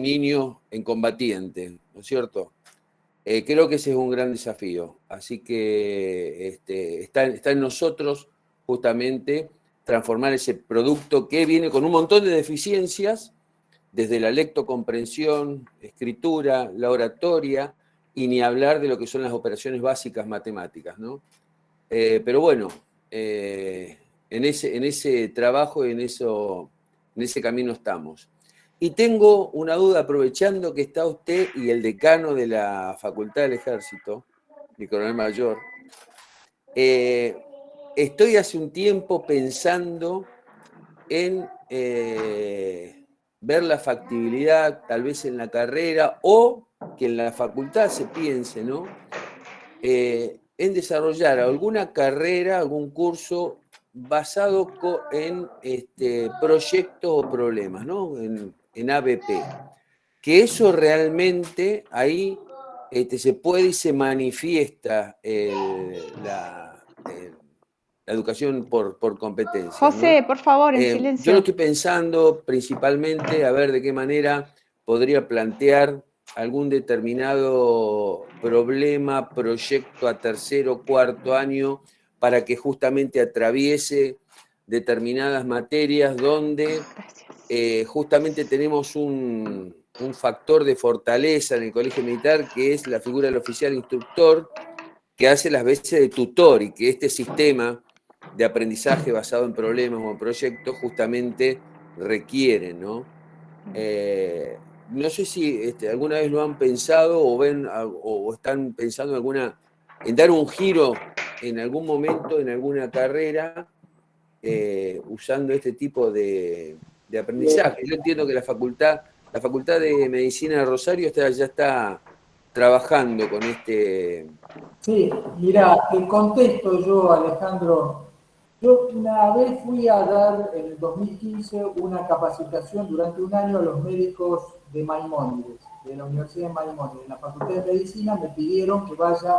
niño en combatiente, ¿no es cierto? Creo que ese es un gran desafío, así que está en nosotros justamente transformar ese producto que viene con un montón de deficiencias, desde la lectocomprensión, escritura, la oratoria, y ni hablar de lo que son las operaciones básicas matemáticas, ¿no? Pero bueno, en ese trabajo y en ese camino estamos. Y tengo una duda, aprovechando que está usted y el decano de la Facultad del Ejército, mi coronel mayor. Estoy hace un tiempo pensando en ver la factibilidad, tal vez en la carrera, o que en la facultad se piense, ¿no? En desarrollar alguna carrera, algún curso basado en proyectos o problemas, ¿no? En ABP. Que eso realmente ahí se puede y se manifiesta la educación por competencia. José, ¿no? por favor, en silencio. Yo lo estoy pensando principalmente a ver de qué manera podría plantear algún determinado problema, proyecto a 3er o 4º año para que justamente atraviese determinadas materias donde justamente tenemos un factor de fortaleza en el Colegio Militar, que es la figura del oficial instructor, que hace las veces de tutor, y que este sistema de aprendizaje basado en problemas o en proyectos justamente requiere, ¿no? No sé si alguna vez lo han pensado o ven o están pensando en alguna en dar un giro en algún momento, en alguna carrera, usando este tipo de aprendizaje. Yo entiendo que la Facultad de Medicina de Rosario ya está trabajando con este... Sí, mira, te contesto yo, Alejandro. Yo una vez fui a dar en el 2015 una capacitación durante un año a los médicos de Maimónides, de la Universidad de Maimónides. En la Facultad de Medicina me pidieron que vaya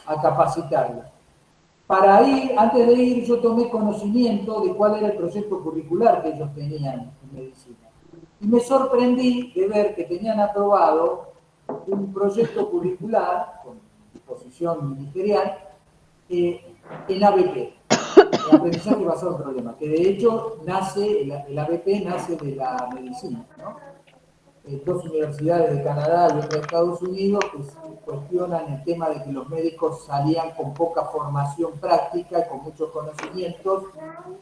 a capacitarla. Para ir, antes de ir, yo tomé conocimiento de cuál era el proyecto curricular que ellos tenían en medicina. Y me sorprendí de ver que tenían aprobado un proyecto curricular con disposición ministerial en ABP, el aprendizaje basado en problemas, que de hecho nace, el ABP nace de la medicina, ¿no? Dos universidades de Canadá y otra de Estados Unidos que cuestionan el tema de que los médicos salían con poca formación práctica y con muchos conocimientos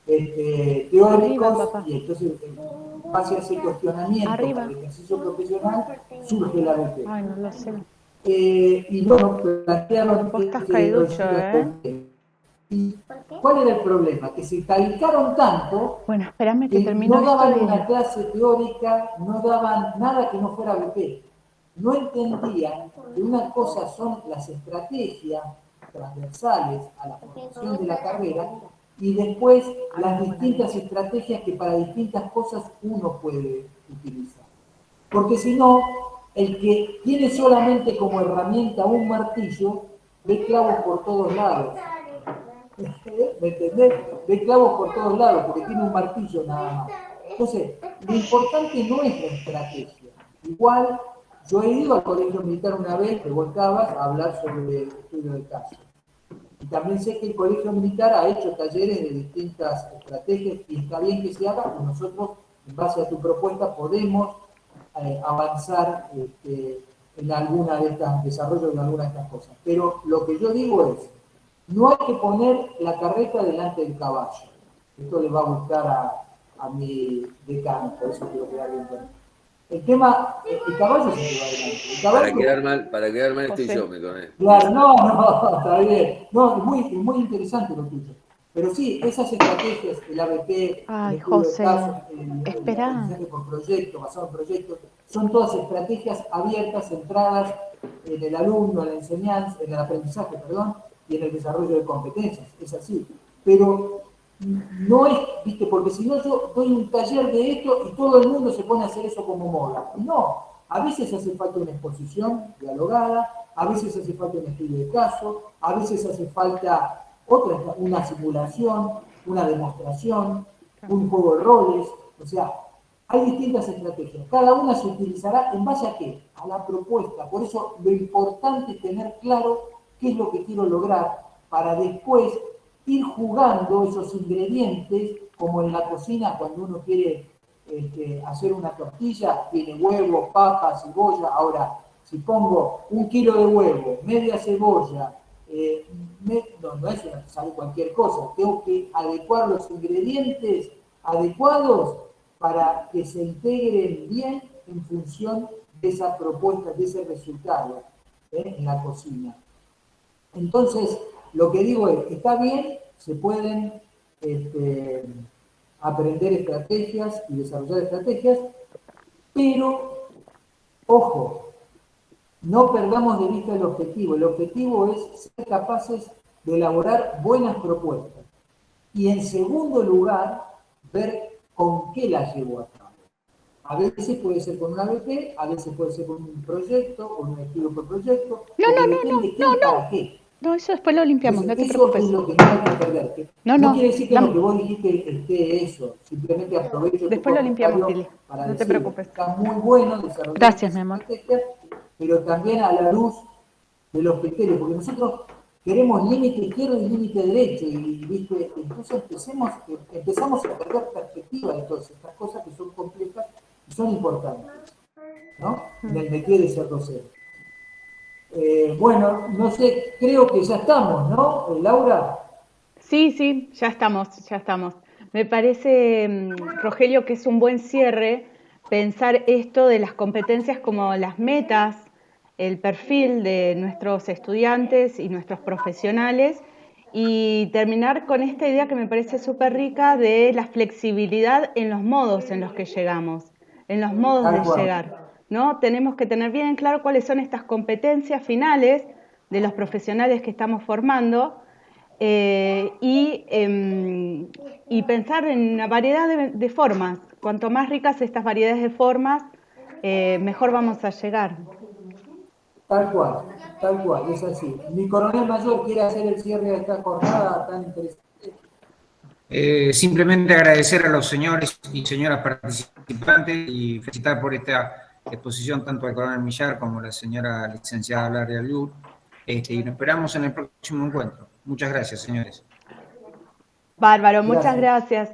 teóricos, y entonces en base a ese cuestionamiento para el ejercicio profesional surge el ABP. Ay, no lo sé. Y bueno, plantearon Vos estás caiducho, ¿Y cuál era el problema? Que se calificaron tanto bueno, espérame que que termino no daban esto una clase teórica, no daban nada que no fuera BP. No entendían que una cosa son las estrategias transversales a la formación de la carrera y después las distintas estrategias que para distintas cosas uno puede utilizar. Porque si no, el que tiene solamente como herramienta un martillo, ve clavos por todos lados. ¿Me entendés? Ve clavos por todos lados porque tiene un martillo nada más. Entonces, lo importante no es la estrategia. Igual, yo he ido al colegio militar una vez, que vos estabas, a hablar sobre el estudio de caso. Y también sé que el colegio militar ha hecho talleres de distintas estrategias y está bien que se haga, y nosotros, en base a tu propuesta, podemos avanzar en alguna de estas, desarrollo de alguna de estas cosas. Pero lo que yo digo es, no hay que poner la carreta delante del caballo. Esto le va a gustar a mi decano, por eso quiero quedar bien claro. El tema, el caballo se lleva adelante. El caballo, para quedar mal estoy yo, me conecto. Claro, no, está bien. No, es muy interesante lo tuyo. Pero sí, esas estrategias, el ABP, Ay, el estudio de José, casos, el espera. aprendizaje por proyecto, basado en proyectos, son todas estrategias abiertas, centradas en el alumno, en la enseñanza, en el aprendizaje, perdón, y en el desarrollo de competencias. Es así. Pero no es, viste, porque si no yo doy un taller de esto y todo el mundo se pone a hacer eso como moda. No, a veces hace falta una exposición dialogada, a veces hace falta un estudio de caso, a veces hace falta una simulación, una demostración, un juego de roles. O sea, hay distintas estrategias. Cada una se utilizará en base a qué? A la propuesta. Por eso lo importante es tener claro qué es lo que quiero lograr para después ir jugando esos ingredientes, como en la cocina cuando uno quiere hacer una tortilla, tiene huevo, papa, cebolla. Ahora, si pongo 1 kilo de huevo, media cebolla, no es una, sale cualquier cosa, tengo que adecuar los ingredientes adecuados para que se integren bien en función de esa propuesta, de ese resultado en la cocina. Entonces, lo que digo es, está bien, se pueden aprender estrategias y desarrollar estrategias, pero, ojo, no perdamos de vista el objetivo. El objetivo es ser capaces de elaborar buenas propuestas. Y en segundo lugar, ver con qué las llevo a cabo. A veces puede ser con un ABP, a veces puede ser con un proyecto, con un estudio por proyecto. ¿Para qué? No, eso después lo limpiamos, Entonces, no te preocupes. Eso es lo que no hay que perder. No quiere decir que dame. lo que vos dijiste esté eso. Simplemente aprovecho Después lo limpiamos, Pili. para No te decir, preocupes. está muy bueno desarrollar Gracias, mi amor. estrategias, pero también a la luz de los criterios, porque nosotros queremos límite izquierdo y límite derecho, y ¿viste? Entonces empezamos a perder perspectiva de todas estas cosas que son complejas y son importantes, ¿no? En el métier de ser docente. Bueno, no sé, creo que ya estamos, ¿no, Laura? Sí, ya estamos. Me parece, Rogelio, que es un buen cierre pensar esto de las competencias como las metas el perfil de nuestros estudiantes y nuestros profesionales y terminar con esta idea que me parece súper rica de la flexibilidad en los modos en los que llegamos, en los modos de llegar, ¿no? Tenemos que tener bien claro cuáles son estas competencias finales de los profesionales que estamos formando y pensar en una variedad de formas. Cuanto más ricas estas variedades de formas, mejor vamos a llegar. Tal cual, es así. Mi coronel mayor quiere hacer el cierre de esta jornada tan interesante. Simplemente agradecer a los señores y señoras participantes y felicitar por esta exposición tanto al coronel Millar como a la señora licenciada Laria Lur. Y nos esperamos en el próximo encuentro. Muchas gracias, señores. Bárbaro, muchas gracias.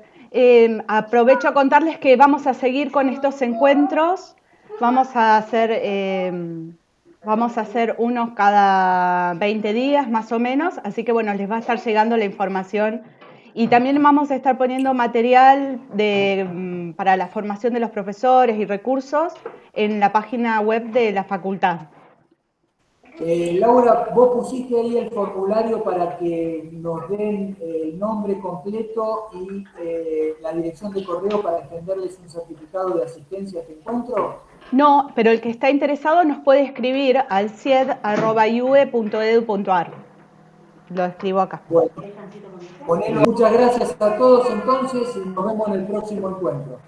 Aprovecho a contarles que vamos a seguir con estos encuentros. Vamos a hacer unos cada 20 días más o menos, así que bueno, les va a estar llegando la información. Y también vamos a estar poniendo material para la formación de los profesores y recursos en la página web de la facultad. Laura, vos pusiste ahí el formulario para que nos den el nombre completo y la dirección de correo para extenderles un certificado de asistencia a este encuentro. No, pero el que está interesado nos puede escribir al cied@iue.edu.ar. Lo escribo acá. Bueno, muchas gracias a todos entonces y nos vemos en el próximo encuentro.